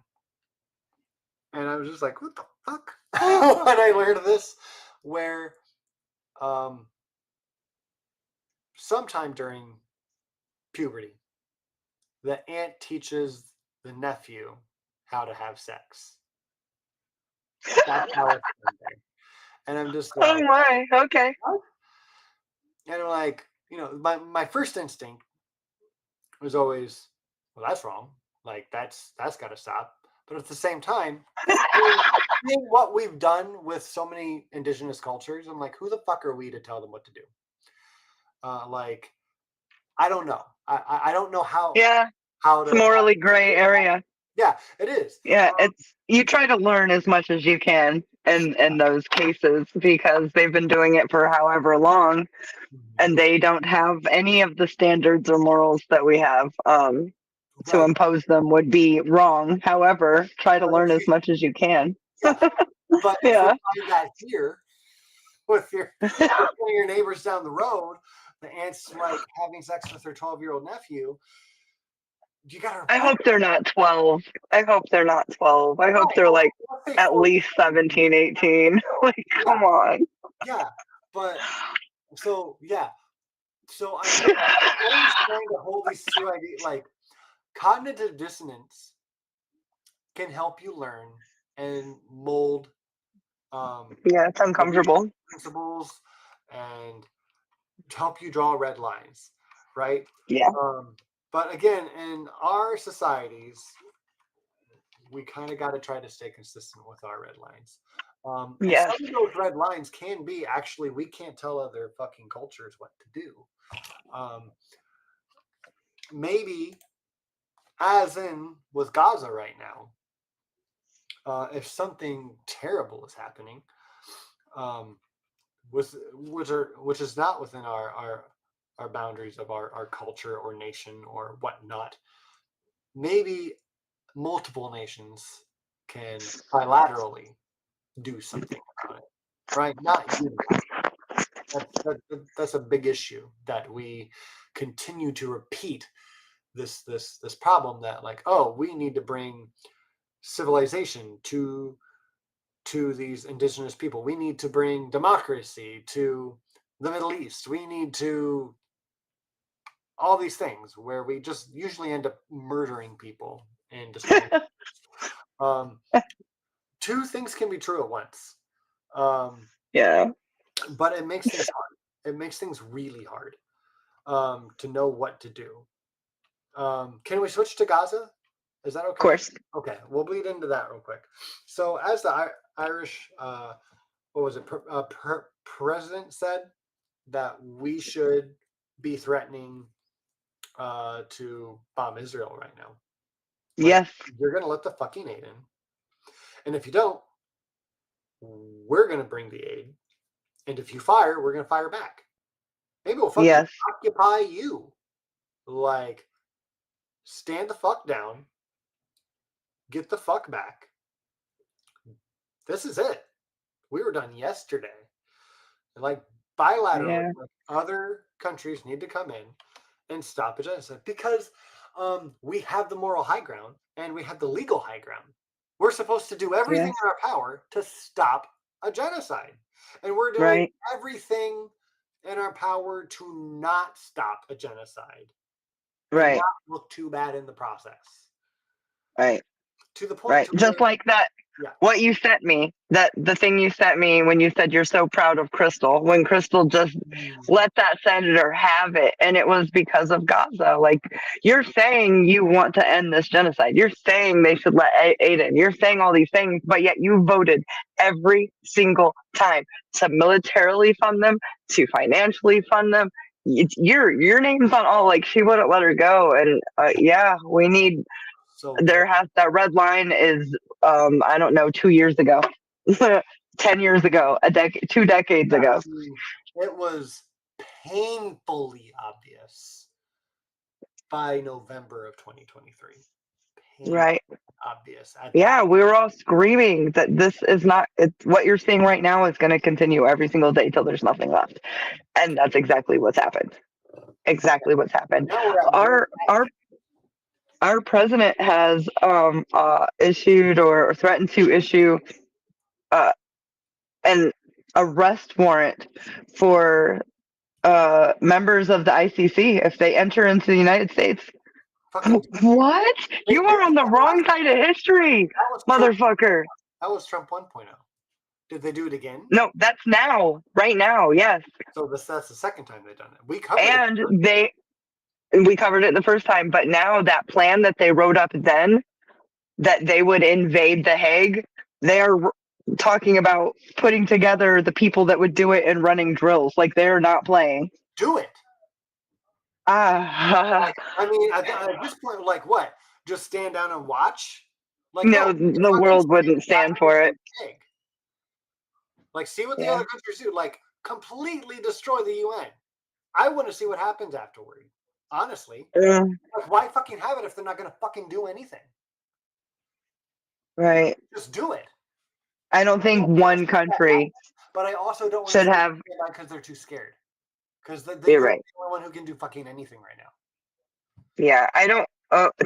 and I was just like, what the fuck? When I learned this, where sometime during puberty, the aunt teaches the nephew how to have sex. That's how it's done there. And I'm just Oh like, my, okay. what? And I'm like, my first instinct was always, well, that's wrong. Like that's got to stop. But at the same time, seeing what we've done with so many indigenous cultures, I'm like, who the fuck are we to tell them what to do? Like, I don't know. I don't know how It's a morally gray area. Yeah, it is. Yeah, it's you try to learn as much as you can in those cases because they've been doing it for however long, and they don't have any of the standards or morals that we have. To impose them would be wrong. However, try to learn as much as you can. Yeah, but if Yeah. you find that here with your neighbors down the road, the aunt's like having sex with her 12-year-old nephew. You gotta. I hope they're not 12. I hope they're not 12. I hope they're like at least 17, 18. Like, come on. Yeah, but so yeah. So I'm always trying to hold these two ideas. Like, cognitive dissonance can help you learn and mold. Yeah, it's uncomfortable. Principles and help you draw red lines, right? Yeah. But again, in our societies, we kind of got to try to stay consistent with our red lines. Yes. Some of those red lines can be actually, we can't tell other fucking cultures what to do. Maybe, as in with Gaza right now, if something terrible is happening, which is not within our boundaries of our culture or nation or whatnot, maybe multiple nations can bilaterally do something about it, right? Not unilaterally. That's a big issue that we continue to repeat this problem that, like, oh, we need to bring civilization to these indigenous people. We need to bring democracy to the Middle East. We need to all these things where we just usually end up murdering people and destroying. Two things can be true at once. Yeah. But it makes things hard. It makes things really hard to know what to do. Can we switch to Gaza? Is that okay? Of course. Okay, we'll bleed into that real quick. So, as the Irish, what was it, president said that we should be threatening to bomb Israel right now. Like, yes. You're going to let the fucking aid in. And if you don't, we're going to bring the aid. And if you fire, we're going to fire back. Maybe we'll fucking occupy you. Like, stand the fuck down. Get the fuck back. This is it. We were done yesterday. And like, bilaterally, like, other countries need to come in and stop a genocide because we have the moral high ground and we have the legal high ground. We're supposed to do everything in our power to stop a genocide. And we're doing everything in our power to not stop a genocide. Right. And not look too bad in the process. Right. To the point. Just like that. Yeah. What you sent me, the thing you sent me when you said you're so proud of Crystal, when Crystal just let that senator have it, and it was because of Gaza. Like, you're saying you want to end this genocide. You're saying they should let aid in. You're saying all these things, but yet you voted every single time to militarily fund them, to financially fund them. Your name's on all. Like, she wouldn't let her go, and we need. That red line is I don't know, 2 years ago, 10 years ago, 2 decades ago. It was painfully obvious by November of 2023. Right. obvious. Yeah, we were all screaming that this is not what you're seeing right now is going to continue every single day till there's nothing left, and that's exactly what's happened. Exactly what's happened. Now we're at Our our our president has issued or threatened to issue uh, an arrest warrant for members of the ICC if they enter into the United States. fucking. What? You They are on did the that wrong side of history, That was Trump. motherfucker. That was Trump 1.0. Did they do it again? No, that's now, right now, yes. So that's the second time they've done it. We covered And it. we covered it the first time, but now that plan that they wrote up then, that they would invade The Hague, they're talking about putting together the people that would do it and running drills. Like, they're not playing. Do it. Ah, I mean, at this point, like what? Just stand down and watch? Like no, no, the world wouldn't stand for it. Like, see what the Yeah. other countries do. Like, completely destroy the UN. I want to see what happens afterward. Honestly, like, why fucking have it if they're not going to fucking do anything? Right. Just do it. I don't think one country but I also don't want should to have. because they're too scared. Because they're You're right. the only one who can do fucking anything right now. Yeah, I don't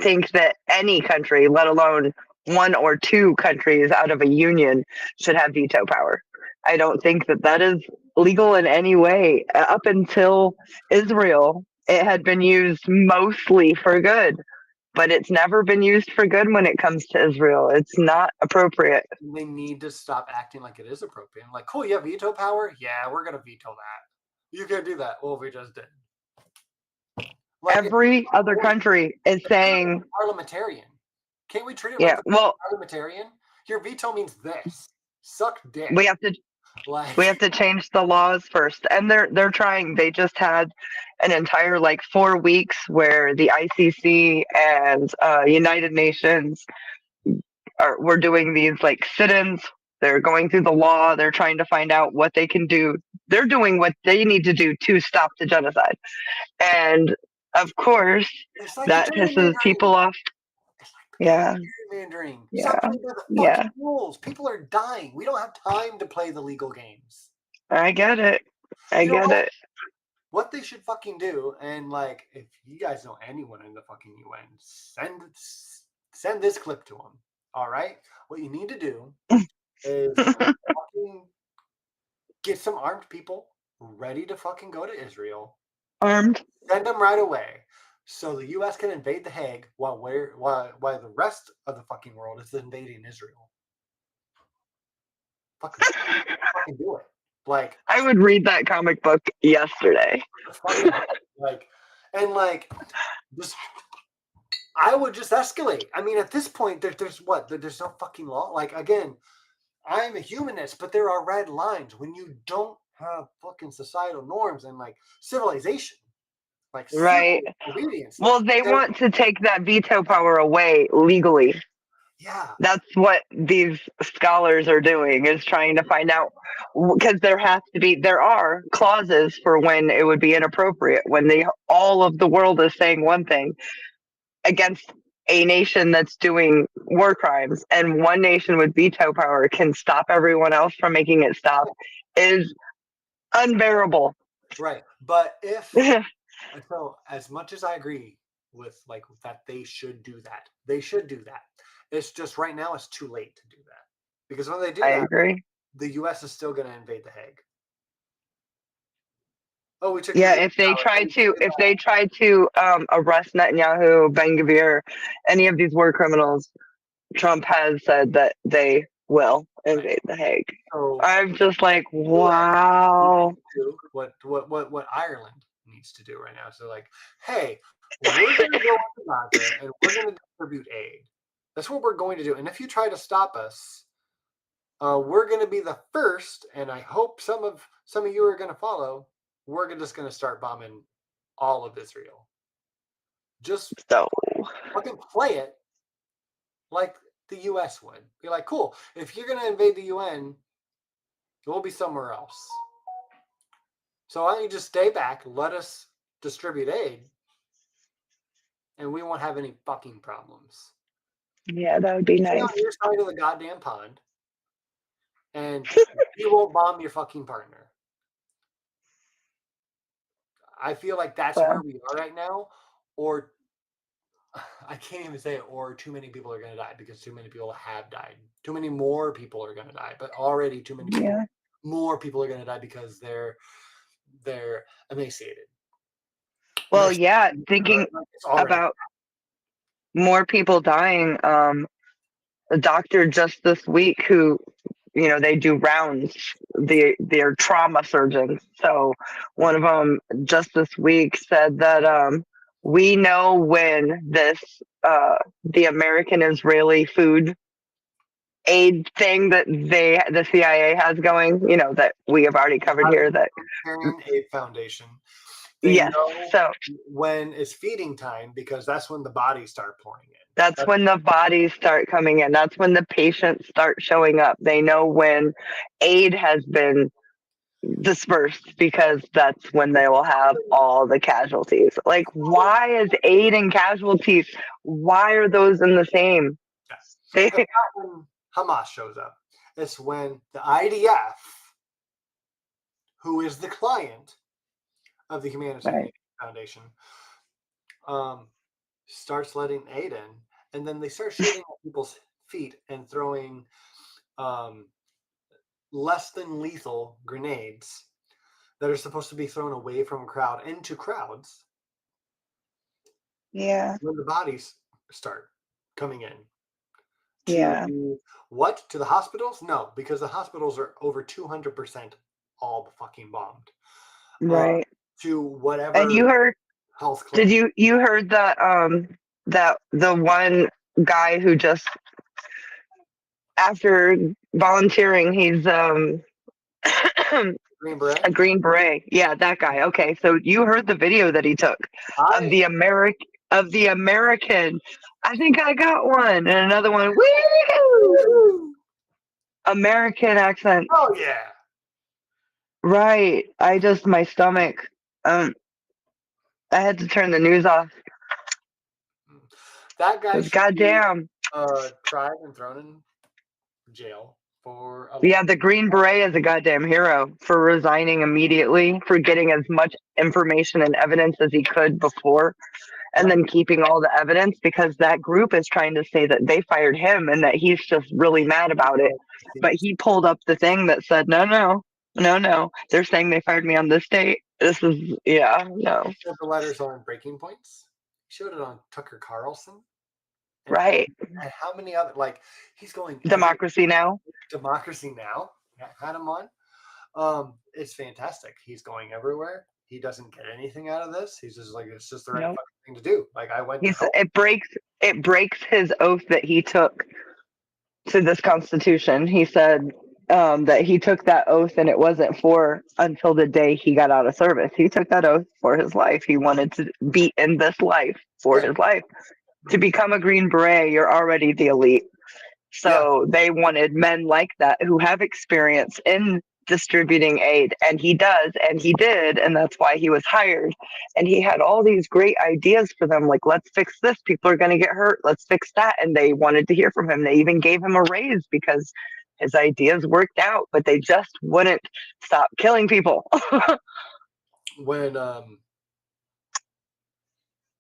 think that any country, let alone one or two countries out of a union, should have veto power. I don't think that that is legal in any way. Up until Israel, it had been used mostly for good, but it's never been used for good when it comes to Israel. It's not appropriate. They need to stop acting like it is appropriate. Like, cool, you have veto power? Yeah, we're going to veto that. You can't do that. Well, we just did. Like, every other country is saying parliamentarian. Can't we treat it yeah, like well, parliamentarian? Your veto means this. Suck dick. we have to change the laws first, and they're trying. They just had an entire 4 weeks where the ICC and United Nations were doing these sit-ins. They're going through the law. They're trying to find out what they can do. They're doing what they need to do to stop the genocide, and of course that pisses people off. Yeah. Gerrymandering. Yeah. Stop playing by the fucking rules. People are dying. We don't have time to play the legal games. I get it. I get it. What they should fucking do, and if you guys know anyone in the fucking UN, send this clip to them. All right? What you need to do is fucking get some armed people ready to fucking go to Israel. Armed. Send them right away. So the U.S. can invade The Hague while the rest of the fucking world is invading Israel. Fucking do it. I would read that comic book yesterday. I would just escalate. I mean, at this point, there's no fucking law. Again, I'm a humanist, but there are red lines when you don't have fucking societal norms and civilization. Right. Obedience. Well, they want to take that veto power away legally. Yeah. That's what these scholars are doing, is trying to find out, because there are clauses for when it would be inappropriate, when all of the world is saying one thing against a nation that's doing war crimes, and one nation with veto power can stop everyone else from making it stop, is unbearable. Right. But so as much as I agree with that they should do that. It's just right now it's too late to do that. Because when they do that, agree. The US is still going to invade The Hague. Oh, we took if they try to arrest Netanyahu, Ben-Gvir, any of these war criminals, Trump has said that they will invade The Hague. So I'm just wow. What Ireland needs to do right now. So hey, we're going to go to Gaza and we're going to distribute aid. That's what we're going to do. And if you try to stop us, we're going to be the first, and I hope some of you are going to follow. We're just going to start bombing all of Israel. Just fucking play it like the U.S. would. Be like, cool, if you're going to invade the UN, we'll be somewhere else. So why don't you just stay back, let us distribute aid, and we won't have any fucking problems. Yeah, that would be Stay nice. on your side of the goddamn pond, and you won't bomb your fucking partner. I feel like that's where we are right now, or I can't even say it, or too many people are going to die because too many people have died. Too many more people are going to die, but already too many people. Yeah. More people are going to die because they're emaciated. Well, yeah, thinking about more people dying. A doctor just this week who, they do rounds. They're trauma surgeons. So one of them just this week said that we know when the American Israeli food aid thing that the CIA has going, that we have already covered here. That Humanitarian Aid Foundation. They know when it's feeding time because that's when the bodies start pouring in. That's when the bodies start coming in. That's when the patients start showing up. They know when aid has been dispersed because that's when they will have all the casualties. Like, why is aid and casualties? Why are those in the same? It's not when Hamas shows up. It's when the IDF, who is the client of the Humanist Foundation, starts letting aid in, and then they start shooting at people's feet and throwing less than lethal grenades that are supposed to be thrown away from a crowd into crowds. Yeah. When the bodies start coming in. Yeah. What? To the hospitals? No, because the hospitals are over 200% all fucking bombed. Right. To whatever. And you heard health clinic. Did you heard that that the one guy who just after volunteering, he's Green Beret? a Green Beret. Yeah, that guy. Okay, so you heard the video that he took of the American. I think I got one, and another one. Woo! American accent. Oh yeah. Right. My stomach. I had to turn the news off. That guy should goddamn. be tried and thrown in jail for the Green Beret is a goddamn hero for resigning immediately, for getting as much information and evidence as he could before, and then keeping all the evidence because that group is trying to say that they fired him and that he's just really mad about it. But he pulled up the thing that said, no. They're saying they fired me on this date. This is, no. The letters on Breaking Points. He showed it on Tucker Carlson. Right. And how many other, he's going. Democracy Now! Democracy Now! Had him on. It's fantastic. He's going everywhere. He doesn't get anything out of this. He's just like, it's just the right fucking thing to do. I went. It breaks his oath that he took to this Constitution. He said that he took that oath and it wasn't for until the day he got out of service. He took that oath for his life. He wanted to be in this life for his life. To become a Green Beret, you're already the elite. So they wanted men like that who have experience in distributing aid, and he does, and he did, and that's why he was hired. And he had all these great ideas for them, like, let's fix this, people are going to get hurt, let's fix that. And they wanted to hear from him. They even gave him a raise because his ideas worked out, but they just wouldn't stop killing people. When I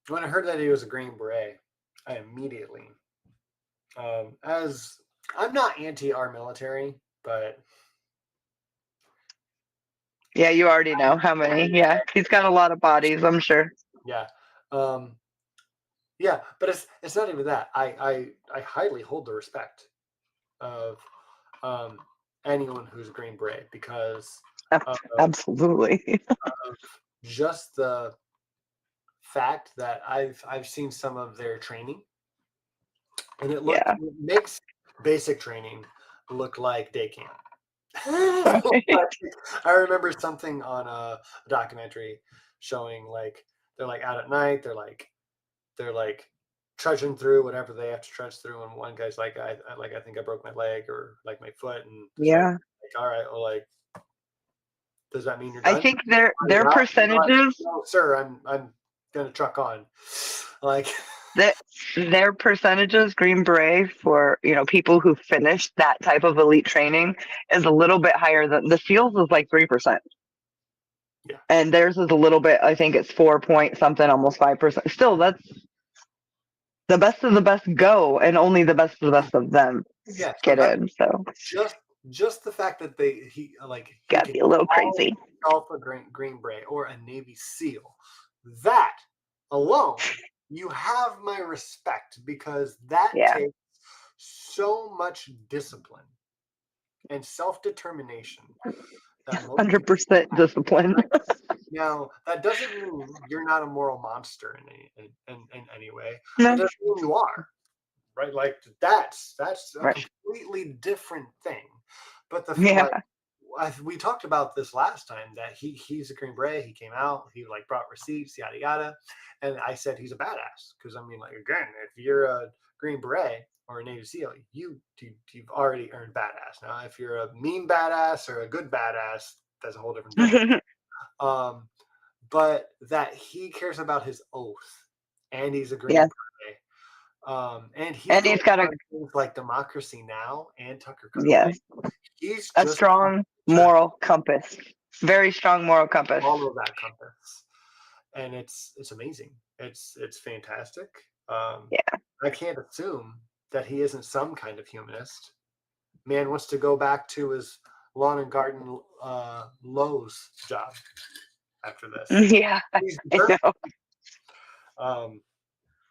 heard that he was a Green Beret, I immediately, as I'm not anti our military, but yeah, you already know how many. Yeah, he's got a lot of bodies, I'm sure. Yeah. Yeah, but it's not even that. I highly hold the respect of anyone who's a Green Beret because absolutely of just the fact that I've seen some of their training, and it makes basic training look like day camp. I remember something on a documentary showing they're out at night, they're trudging through whatever they have to trudge through, and one guy's I think I broke my leg or my foot, and all right, well, does that mean you're done? I think their percentages. No, sir, I'm gonna truck on. that their percentages, Green Beret, for people who finished that type of elite training is a little bit higher than the SEALs is like 3%. Yeah. And theirs is a little bit, I think it's 4 point something, almost 5%. Still, that's the best of the best go, and only the best of the best of them get in. So just the fact that he gotta be a little crazy. Call for Green Beret or a Navy SEAL, that alone, you have my respect, because that takes so much discipline and self-determination. 100% discipline. Now, that doesn't mean you're not a moral monster in any way. No. It doesn't mean you are, right? Like that's a completely different thing. But we talked about this last time, that he's a Green Beret. He came out, he brought receipts, yada yada, and I said he's a badass, because again, if you're a Green Beret or a Navy SEAL, you've already earned badass. Now, if you're a mean badass or a good badass, that's a whole different thing. But that he cares about his oath, and he's a Green Beret. And he's got things like Democracy Now! And Tucker Carlson. He's a strong moral compass. Very strong moral compass. All of that compass. And it's amazing. It's fantastic. I can't assume that he isn't some kind of humanist. Man wants to go back to his lawn and garden Lowe's job after this. Yeah, I know.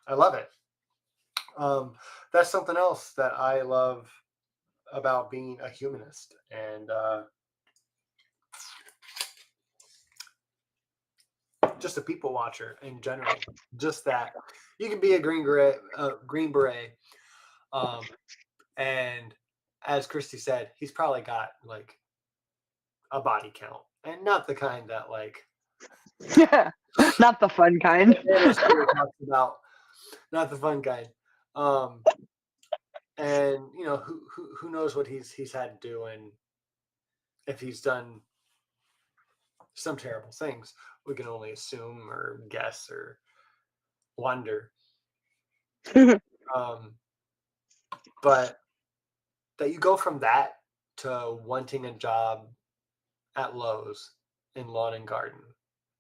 I love it. That's something else that I love about being a humanist, and just a people watcher in general. Just that you can be a Green Beret, and as Christy said, he's probably got a body count, and not the kind that not the fun kind. Not the fun kind. And who knows what he's had to do, and if he's done some terrible things, we can only assume or guess or wonder. But that you go from that to wanting a job at Lowe's in lawn and garden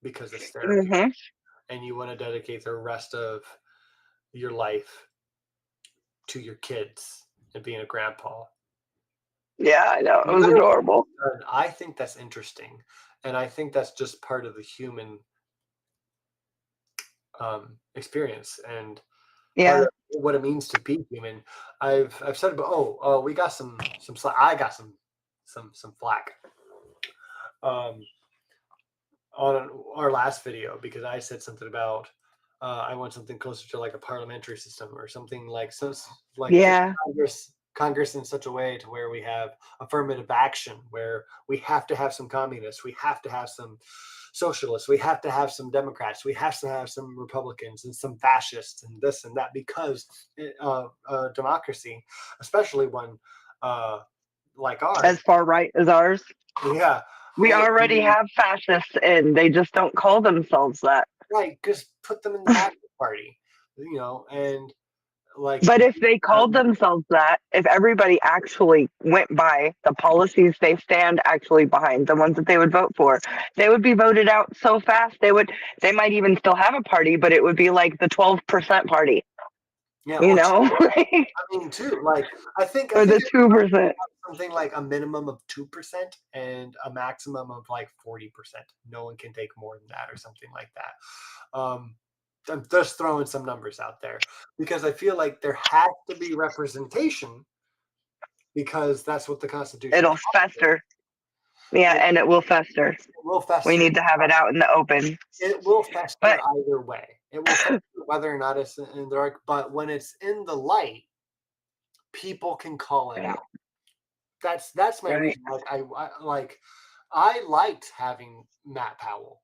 because it's therapy, and you want to dedicate the rest of your life to your kids and being a grandpa. Yeah, I know. It was adorable. I think that's interesting, and I think that's just part of the human experience, and part of what it means to be human. I've said about we got some slack. I got some flack on our last video, because I said something about I want something closer to a parliamentary system, or something Congress in such a way to where we have affirmative action, where we have to have some communists, we have to have some socialists, we have to have some Democrats, we have to have some Republicans and some fascists and this and that, because democracy, especially one like ours, as far right as ours, we already have fascists, and they just don't call themselves that. Right, just put them in the Nazi Party, and But if they called themselves that, if everybody actually went by the policies they stand actually behind, the ones that they would vote for, they would be voted out so fast. They might even still have a party, but it would be like the 12% party. Yeah, I mean, too. I think the 2%. Something like a minimum of 2% and a maximum of 40%. No one can take more than that, or something like that. I'm just throwing some numbers out there, because I feel like there has to be representation, because that's what the Constitution. It'll fester. Yeah, and it will fester. It will fester. We need to have it out in the open. It will fester either way. It will fester whether or not it's in the dark. But when it's in the light, people can call it out. That's my reason. I liked having Brat Powell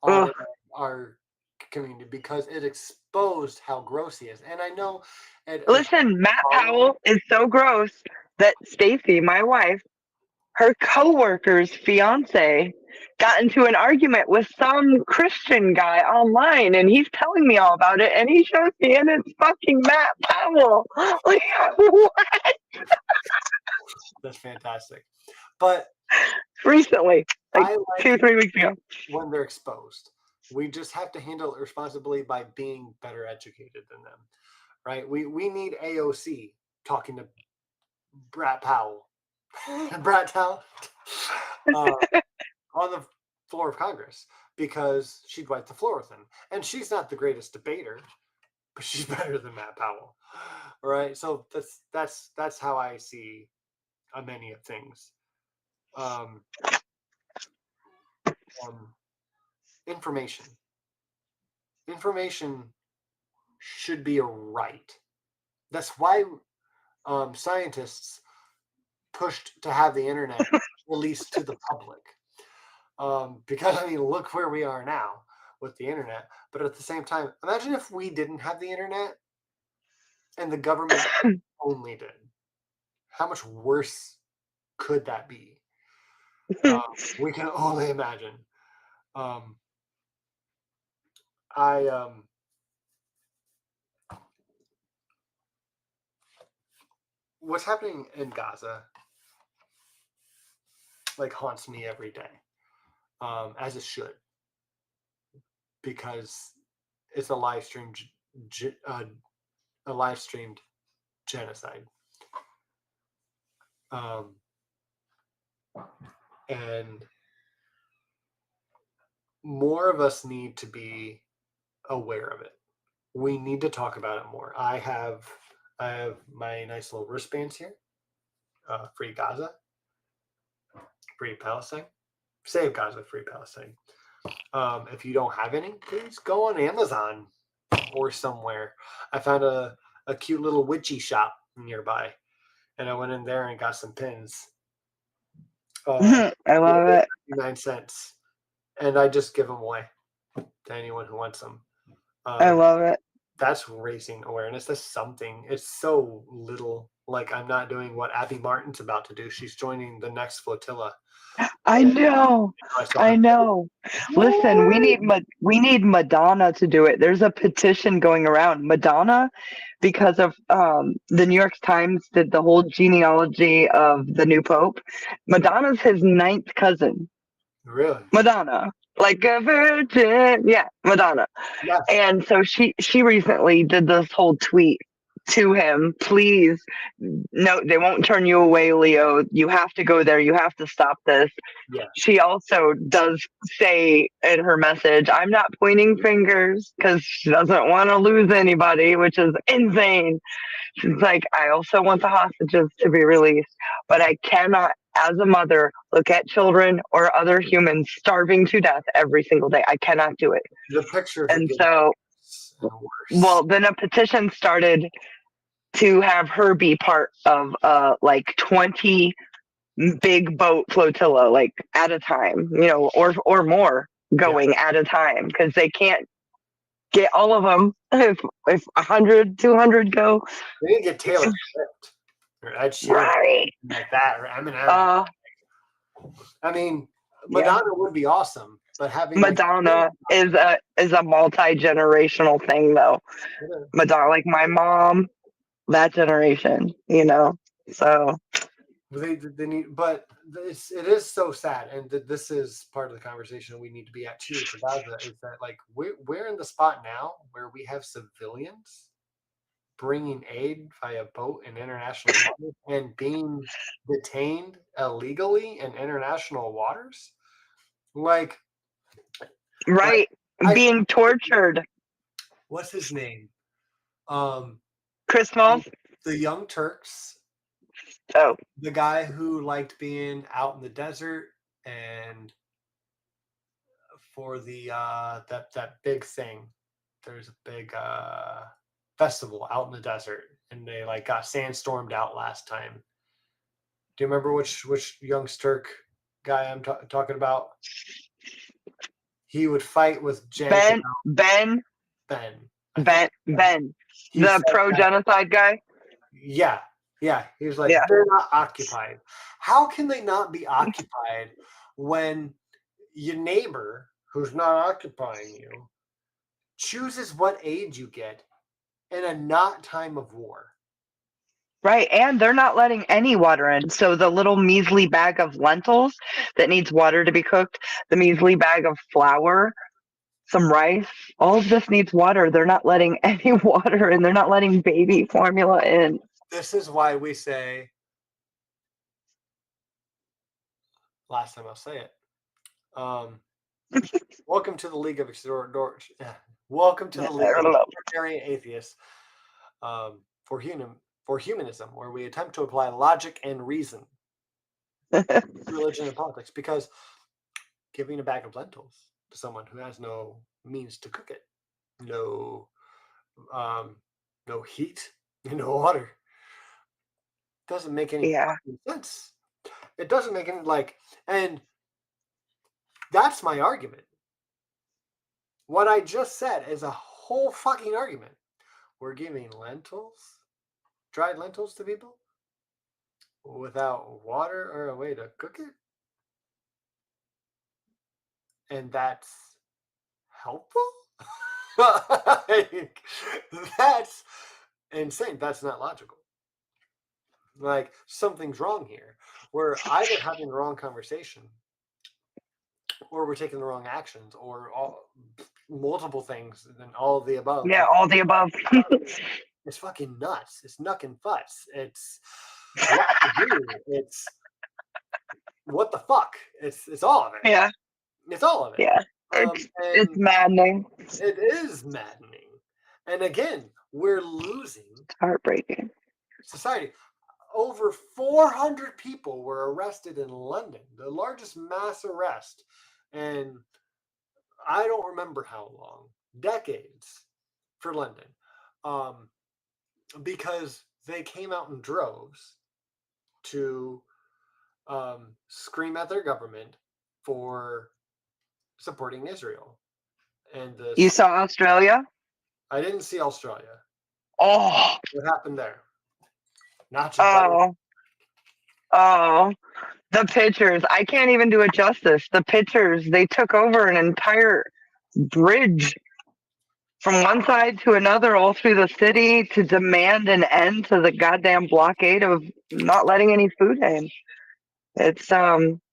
on our community, because it exposed how gross he is. And I know. Listen, Matt Powell is so gross that Stacy, my wife, her coworker's fiance got into an argument with some Christian guy online, and he's telling me all about it, and he shows me, and it's fucking Matt Powell. Like, what? That's fantastic. But Recently, like, I like 2-3 weeks ago. when they're exposed. We just have to handle it responsibly by being better educated than them, right? We need AOC talking to Brat Powell, Brat Powell, on the floor of Congress, because she'd wipe the floor with him. And she's not the greatest debater, but she's better than Matt Powell, right? So that's how I see many of things. Information should be a right. That's why scientists pushed to have the internet released to the public. Because, I mean, look where we are now with the internet. But at the same time, imagine if we didn't have the internet and the government only did. How much worse could that be? We can only imagine. What's happening in Gaza like haunts me every day, as it should, because it's a live streamed genocide, and more of us need to be aware of it. We need to talk about it more. I have my nice little wristbands here. Free Gaza, free Palestine, save Gaza, free Palestine. If you don't have any, please go on Amazon or somewhere. I found a cute little witchy shop nearby, and I went in there and got some pins. I love it. 9 cents, and I just give them away to anyone who wants them. I love it. That's raising awareness. That's something. It's so little. Like, I'm not doing what Abby Martin's about to do. She's joining the next flotilla. I know. I know. Listen, we need Madonna to do it. There's a petition going around. Madonna, because of the New York Times did the whole genealogy of the new pope. Madonna's his 9th cousin. Really? Madonna, like a virgin. Yeah, Madonna. Yes. And so she recently did this whole tweet to him. Please, no, they won't turn you away, Leo. You have to go there. You have to stop this. Yeah. She also does say in her message, I'm not pointing fingers, because she doesn't want to lose anybody, which is insane. She's like, I also want the hostages to be released, but I cannot, as a mother, look at children or other humans starving to death every single day. I cannot do it. The pictures. And so, well, then a petition started to have her be part of like 20 big boat flotilla, like at a time, or more going at a time, because they can't get all of them. If 100, 200 go, they didn't get Taylor Swift or Ed Sheeran, right? Like that, or Eminem. I mean, Madonna would be awesome, but having Madonna is a multi-generational thing, though. Madonna, like my mom, that generation, so they need, but it is so sad, and this is part of the conversation we need to be at too for Gaza, is that like we're in the spot now where we have civilians bringing aid via boat in international waters and being detained illegally in international waters, like right, being tortured. What's his name? Chris Smalls, the Young Turks. Oh, the guy who liked being out in the desert, and for the that big thing, there's a big festival out in the desert, and they like got sandstormed out last time. Do you remember which Young Turk guy I'm talking about? He would fight with Ben. Ben. The pro-genocide guy. Yeah. He was like, they're not occupied. How can they not be occupied when your neighbor who's not occupying you chooses what aid you get in a not time of war. Right, and they're not letting any water in. So the little measly bag of lentils that needs water to be cooked, the measly bag of flour, some rice, all of this needs water. They're not letting any water in. They're not letting baby formula in. This is why we say, last time I'll say it, welcome to the League of Extraordinary, welcome to the League of Extraordinary Atheists for Humanism, where we attempt to apply logic and reason to religion and politics. Because giving a bag of lentils to someone who has no means to cook it, no heat, no water, doesn't make any sense. It doesn't make any and that's my argument. What I just said is a whole fucking argument. We're giving dried lentils to people without water or a way to cook it. And that's helpful? That's insane. That's not logical. Something's wrong here. We're either having the wrong conversation, or we're taking the wrong actions, or multiple things, and all of the above. Yeah, all the above. It's fucking nuts. It's nuck and futz. It's what to do. It's what the fuck. It's all of it. Yeah. It's all of it. Yeah. It's maddening. It is maddening. And again, we're losing. It's heartbreaking. Society. Over 400 people were arrested in London, the largest mass arrest. And I don't remember how long, decades for London. Because they came out in droves to scream at their government for supporting Israel. And you saw Australia? I didn't see Australia. Oh, what happened there? Not oh, the pictures. I can't even do it justice. The pictures. They took over an entire bridge from one side to another, all through the city, to demand an end to the goddamn blockade of not letting any food in. It's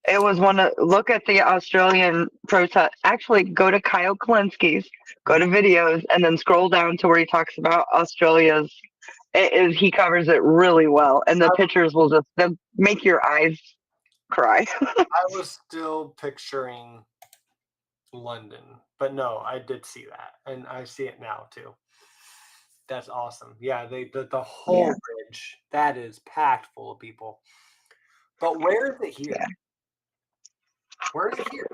it was look at the Australian protest. Actually, go to Kyle Kalinski's, go to videos, and then scroll down to where he talks about Australia's. He covers it really well, and the pictures will just make your eyes cry. I was still picturing London, but no, I did see that, and I see it now too. That's awesome. Yeah, the whole bridge that is packed full of people. But where is it here? Yeah. Where is it here?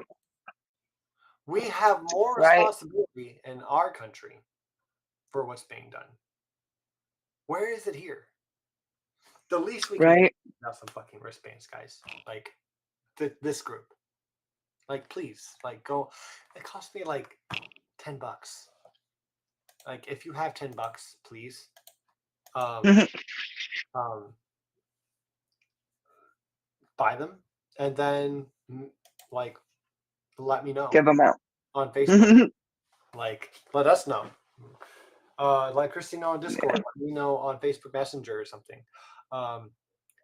We have more responsibility in our country for what's being done. Where is it here? The least we can do is have some fucking wristbands, guys. This group. Please, go. It cost me $10. If you have $10, please. Buy them and then let me know. Give them out on Facebook. Let us know. Let Christy know on Discord. Let me know on Facebook Messenger or something.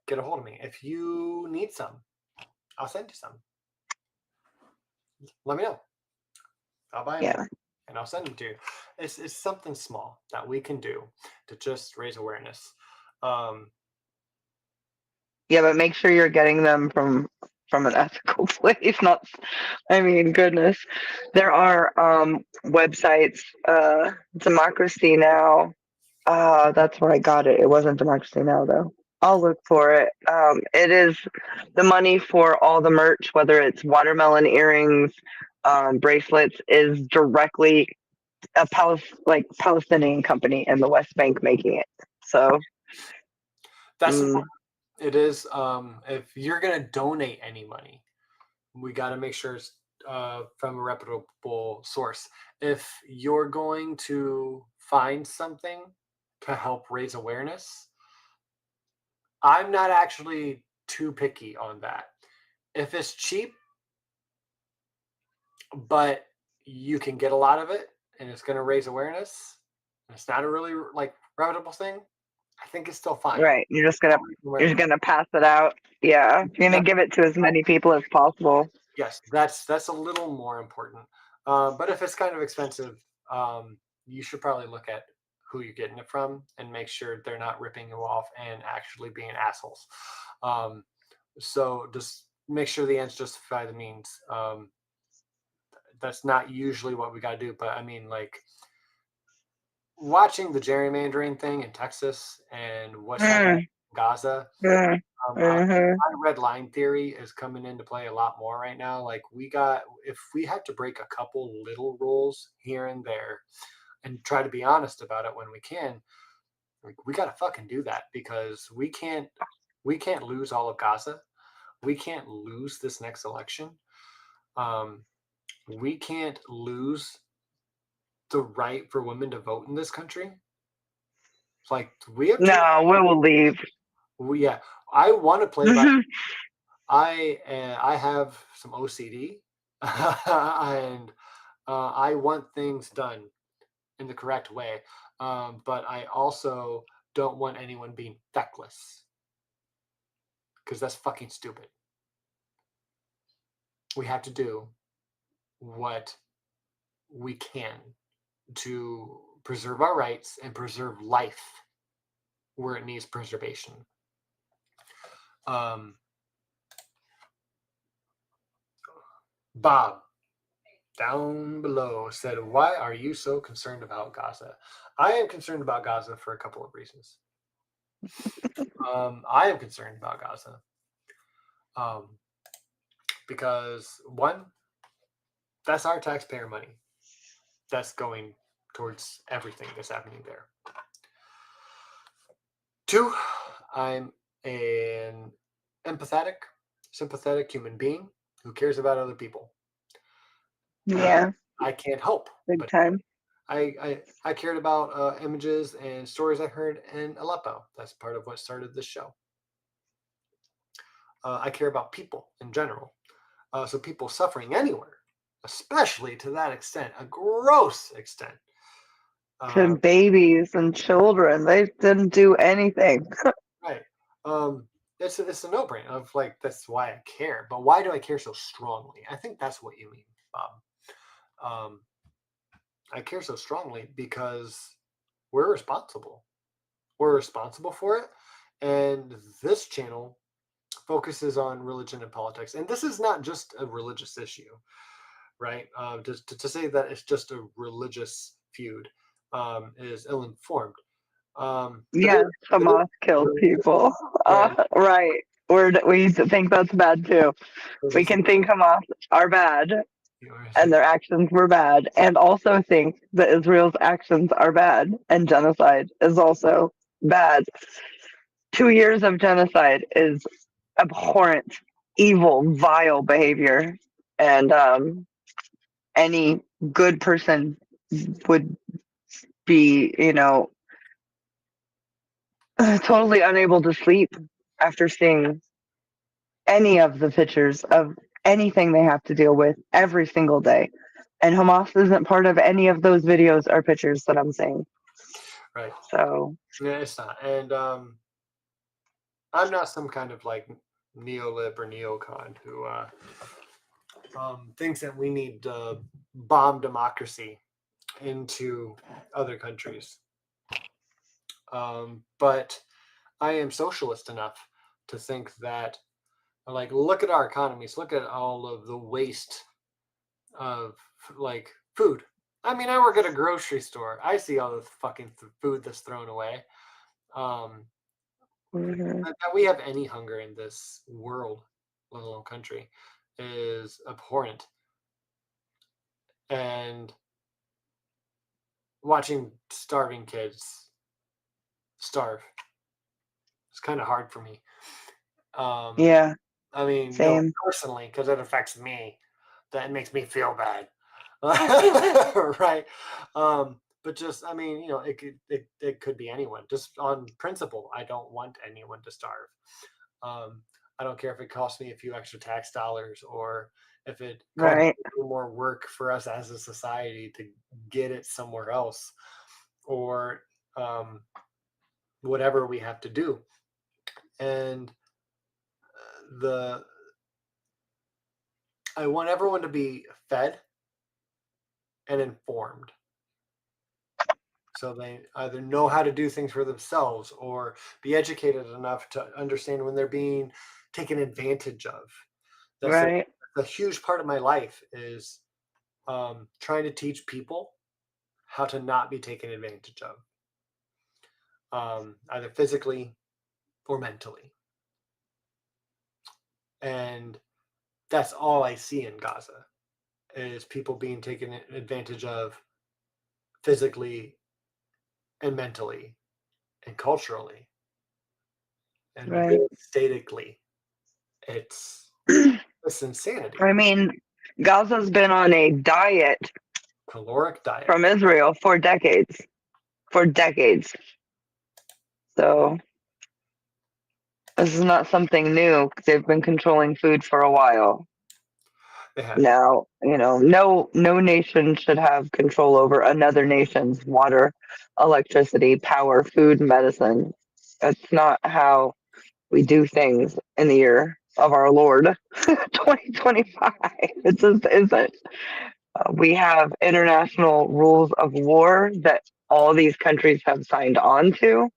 Get a hold of me. If you need some, I'll send you some. Let me know. I'll buy them and I'll send them to you. It's something small that we can do to just raise awareness. Yeah, but make sure you're getting them from an ethical place. Not, I mean, goodness, there are websites. Democracy Now. That's where I got it. It wasn't Democracy Now though. I'll look for it. It is the money for all the merch, whether it's watermelon earrings, bracelets, is directly a Palestinian company in the West Bank making it. So that's important. It is. If you're gonna donate any money, we got to make sure it's from a reputable source. If you're going to find something to help raise awareness, I'm not actually too picky on that. If it's cheap, but you can get a lot of it, and it's going to raise awareness. And it's not a really like reputable thing. I think it's still fine. Right. You're just gonna pass it out. Yeah. You're gonna give it to as many people as possible. Yes, that's a little more important. But if it's kind of expensive, you should probably look at who you're getting it from and make sure they're not ripping you off and actually being assholes. So just make sure the ends justify the means. That's not usually what we got to do, but I mean, like watching the gerrymandering thing in Texas and what's happening in Gaza. Mm-hmm. My red line theory is coming into play a lot more right now. Like if we have to break a couple little rules here and there and try to be honest about it when we can, like, we got to fucking do that because we can't lose all of Gaza. We can't lose this next election. We can't lose the right for women to vote in this country. Like we have No, we will leave. yeah, I want to play by. I have some OCD, and I want things done in the correct way. But I also don't want anyone being feckless because that's fucking stupid. We have to do what we can to preserve our rights and preserve life where it needs preservation. Bob down below said, "Why are you so concerned about Gaza?" I am concerned about Gaza for a couple of reasons. I am concerned about Gaza because one, that's our taxpayer money that's going towards everything that's happening there. Two, I'm an empathetic, sympathetic human being who cares about other people. Yeah. I can't help Big but time. I cared about images and stories I heard in Aleppo. That's part of what started this show. I care about people in general. So people suffering anywhere, especially to that extent, a gross extent. To babies and children. They didn't do anything. Right. It's a no-brainer of like that's why I care. But why do I care so strongly? I think that's what you mean, Bob. I care so strongly because we're responsible. We're responsible for it. And this channel focuses on religion and politics. And this is not just a religious issue, right? To say that it's just a religious feud is ill-informed. Yes, Hamas killed people. Right. We think that's bad too. We can think Hamas are bad and their actions were bad, and also think that Israel's actions are bad, and genocide is also bad. 2 years of genocide is abhorrent, evil, vile behavior, and any good person would be, totally unable to sleep after seeing any of the pictures of anything they have to deal with every single day. And Hamas isn't part of any of those videos or pictures that I'm seeing. Right. So yeah, it's not. And I'm not some kind of like neolib or neocon who thinks that we need to bomb democracy into other countries. But I am socialist enough to think that, like, look at our economies, look at all of the waste of like food. I mean, I work at a grocery store. I see all the fucking food that's thrown away. That we have any hunger in this world, let alone country, is abhorrent. And watching starving kids starve, it's kind of hard for me. yeah, I mean, no, same. personally, because it affects me. That makes me feel bad. Right. But just, I mean, it could be anyone. Just on principle, I don't want anyone to starve. I don't care if it costs me a few extra tax dollars or if it causes Right. more work for us as a society to get it somewhere else, or whatever we have to do. And I want everyone to be fed and informed, so they either know how to do things for themselves or be educated enough to understand when they're being taken advantage of. That's Right. a huge part of my life, is trying to teach people how to not be taken advantage of, either physically or mentally. And that's all I see in Gaza, is people being taken advantage of physically and mentally and culturally and Right. real statically. It's insanity. I mean, Gaza's been on a diet Caloric diet. from Israel for decades. For decades. So this is not something new. They've been controlling food for a while. Now, no nation should have control over another nation's water, electricity, power, food, medicine. That's not how we do things in the year of our Lord, 2025. It just isn't. We have international rules of war that all these countries have signed on to.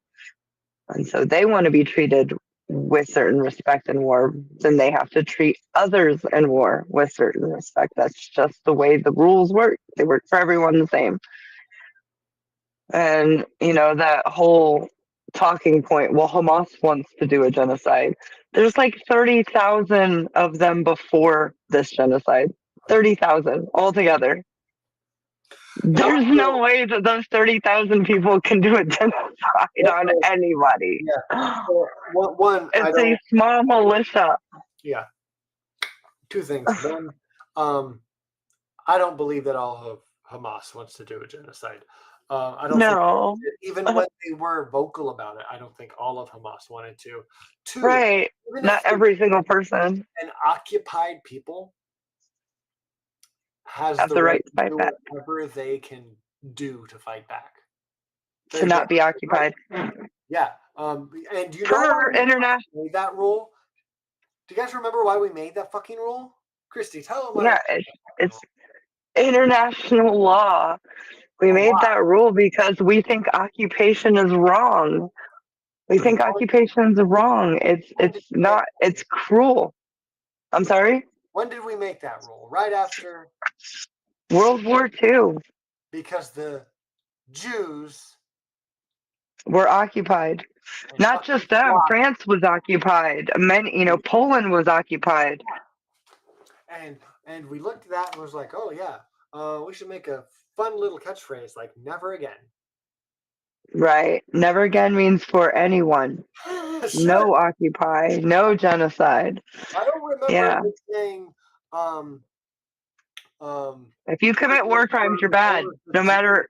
And so they want to be treated with certain respect in war, then they have to treat others in war with certain respect. That's just the way the rules work. They work for everyone the same. And, that whole talking point, well, Hamas wants to do a genocide. There's like 30,000 of them before this genocide. 30,000 altogether. There's no way that those 30,000 people can do a genocide on anybody. Yeah. One, it's a small militia. Yeah. Two things. One, I don't believe that all of Hamas wants to do a genocide. I don't think, even when they were vocal about it, I don't think all of Hamas wanted to. Two, right. Not every single person. An occupied people has the right to fight back. Whatever they can do to fight back. To not be occupied. Right. Yeah. And you know international made that rule? Do you guys remember why we made that fucking rule? Christy, tell them. Yeah, it's international law. We made that rule because we think occupation is wrong. We think occupation is wrong. It's not. It's cruel. I'm sorry? When did we make that rule? Right after World War II. Because the Jews were occupied. Not just them. France was occupied. Poland was occupied. And we looked at that and was like, oh yeah, we should make a fun little catchphrase like "never again." Right. Never again means for anyone. No occupy. No genocide. I don't remember saying. If you commit war crimes, you're bad. No matter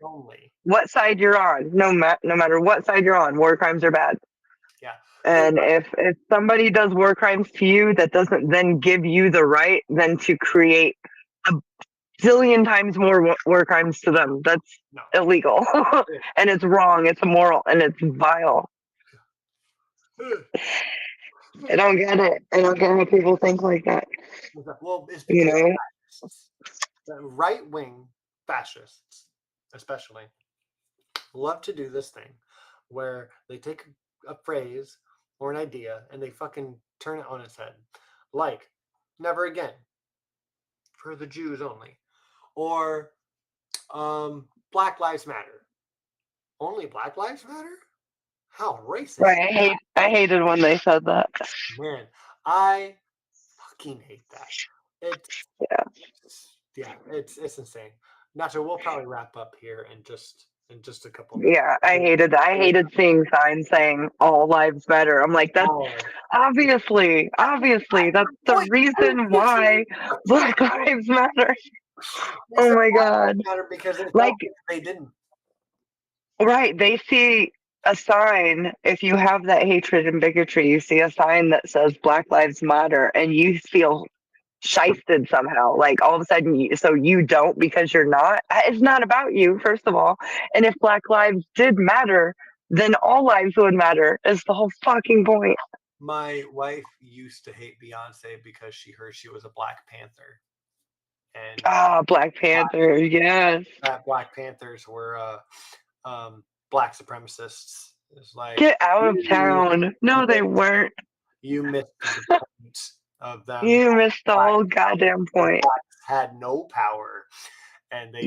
what side you're on. No matter what side you're on, war crimes are bad. Yeah. And if somebody does war crimes to you, that doesn't then give you the right then to create a zillion times more war crimes to them. That's illegal. And it's wrong. It's immoral. And it's vile. I don't get it. I don't get how people think like that. Well, it's because the right-wing fascists, especially, love to do this thing where they take a phrase or an idea and they fucking turn it on its head. Like, never again. For the Jews only. Or Black Lives Matter. Only Black Lives Matter? How racist. Right. I hated when they said that. Man, I fucking hate that. It's insane. Nacho, we'll probably wrap up here in just a couple minutes. Yeah, I hated seeing signs saying all lives matter. I'm like, that's obviously that's the reason why Black Lives Matter. Oh my God. Because they didn't. Right. They see a sign. If you have that hatred and bigotry, you see a sign that says Black Lives Matter and you feel shysted somehow. Like all of a sudden, so you don't because you're not. It's not about you, first of all. And if Black lives did matter, then all lives would matter. Is the whole fucking point. My wife used to hate Beyonce because she heard she was a Black Panther. And Black Panther, yes. That Black Panthers were Black supremacists. It's like, get out of town. No, they weren't. You missed the point of them. You missed the whole goddamn point. Had no power, and they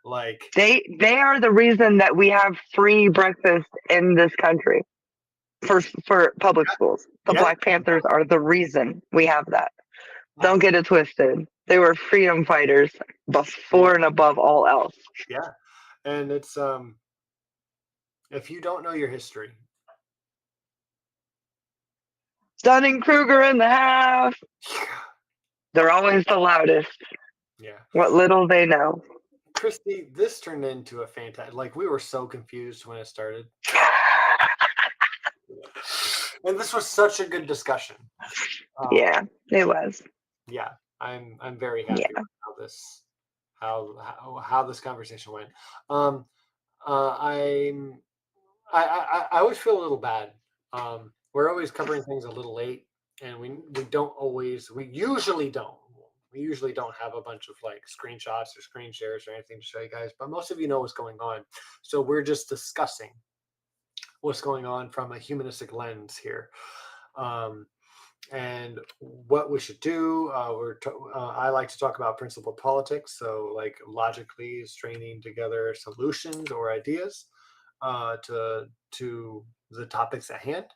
like they are the reason that we have free breakfast in this country for public schools. The Black Panthers are the reason we have that. Don't get it twisted. They were freedom fighters before and above all else. Yeah, and it's if you don't know your history. Dunning-Kruger in the house. They're always the loudest. Yeah. What little they know. Christy, this turned into a fantastic. Like, we were so confused when it started. And this was such a good discussion. Yeah, it was. Yeah, I'm very happy with how this conversation went. I always feel a little bad. We're always covering things a little late, and we usually don't have a bunch of like screenshots or screen shares or anything to show you guys, but most of you know what's going on. So we're just discussing what's going on from a humanistic lens here. And what we should do. I like to talk about principled politics, so like logically stringing together solutions or ideas to the topics at hand.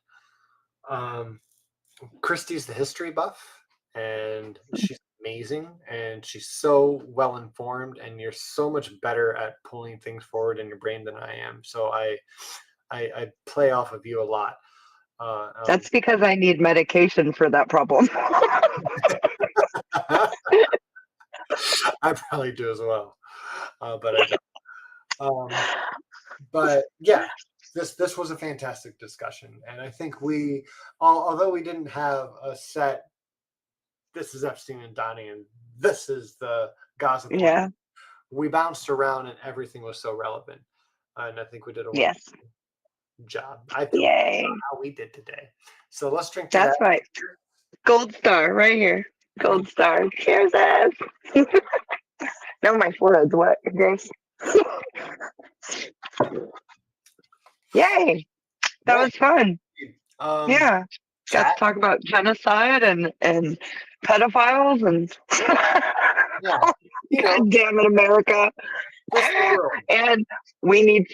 Christy's the history buff, and she's amazing, and she's so well informed, and you're so much better at pulling things forward in your brain than I am. So I play off of you a lot. That's because I need medication for that problem. I probably do as well, but I don't. But yeah, this was a fantastic discussion, and I think although we didn't have a set, this is Epstein and Donny, and this is the Gaza point. Yeah, we bounced around, and everything was so relevant, and I think we did a wonderful job. I feel how we did today. So let's drink to that. That's right. Gold star right here. Gold star. Cheers, ass. No, my forehead's wet. Gross. Yay! That was fun. Yeah. Got to talk about genocide and pedophiles and God damn it, America. And we need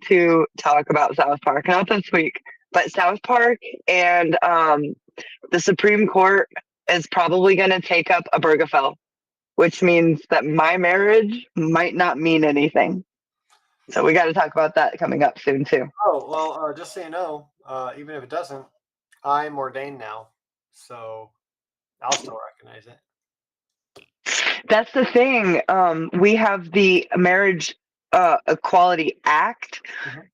to talk about South Park. Not this week, but South Park and the Supreme Court is probably going to take up Obergefell, which means that my marriage might not mean anything. So we got to talk about that coming up soon too. Oh, well, just so you know, even if it doesn't, I'm ordained now, so I'll still recognize it. That's the thing. We have the Marriage Equality Act,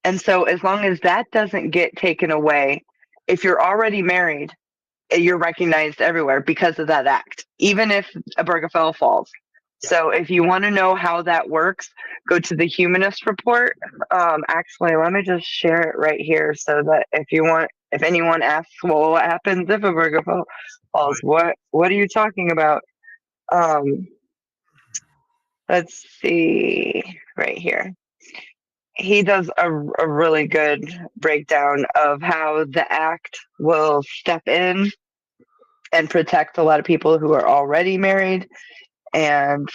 and so as long as that doesn't get taken away, if you're already married, you're recognized everywhere because of that act, even if Obergefell falls. So if you want to know how that works, go to the Humanist report. Actually, let me just share it right here so that if anyone asks, well, what happens if Obergefell falls? What are you talking about? Let's see right here. He does a really good breakdown of how the act will step in and protect a lot of people who are already married. And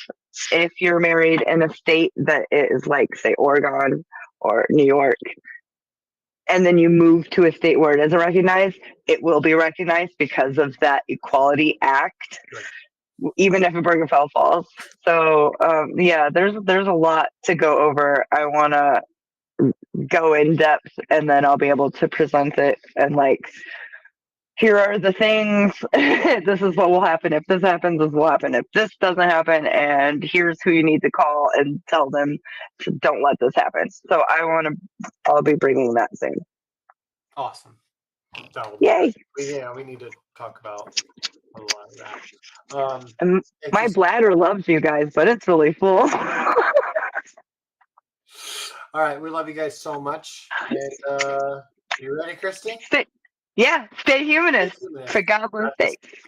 if you're married in a state that is like, say, Oregon or New York, and then you move to a state where it isn't recognized, it will be recognized because of that Equality Act, even if Obergefell falls. So, there's a lot to go over. I want to go in depth, and then I'll be able to present it and like, here are the things. This is what will happen if this happens. This will happen if this doesn't happen. And here's who you need to call and tell them to don't let this happen. So I'll be bringing that soon. Awesome. Yay! Yeah, we need to talk about a lot of that. And Thank my you so bladder loves you guys, but it's really full. All right, we love you guys so much. And you ready, Christy? Stay humanist, for God's sake.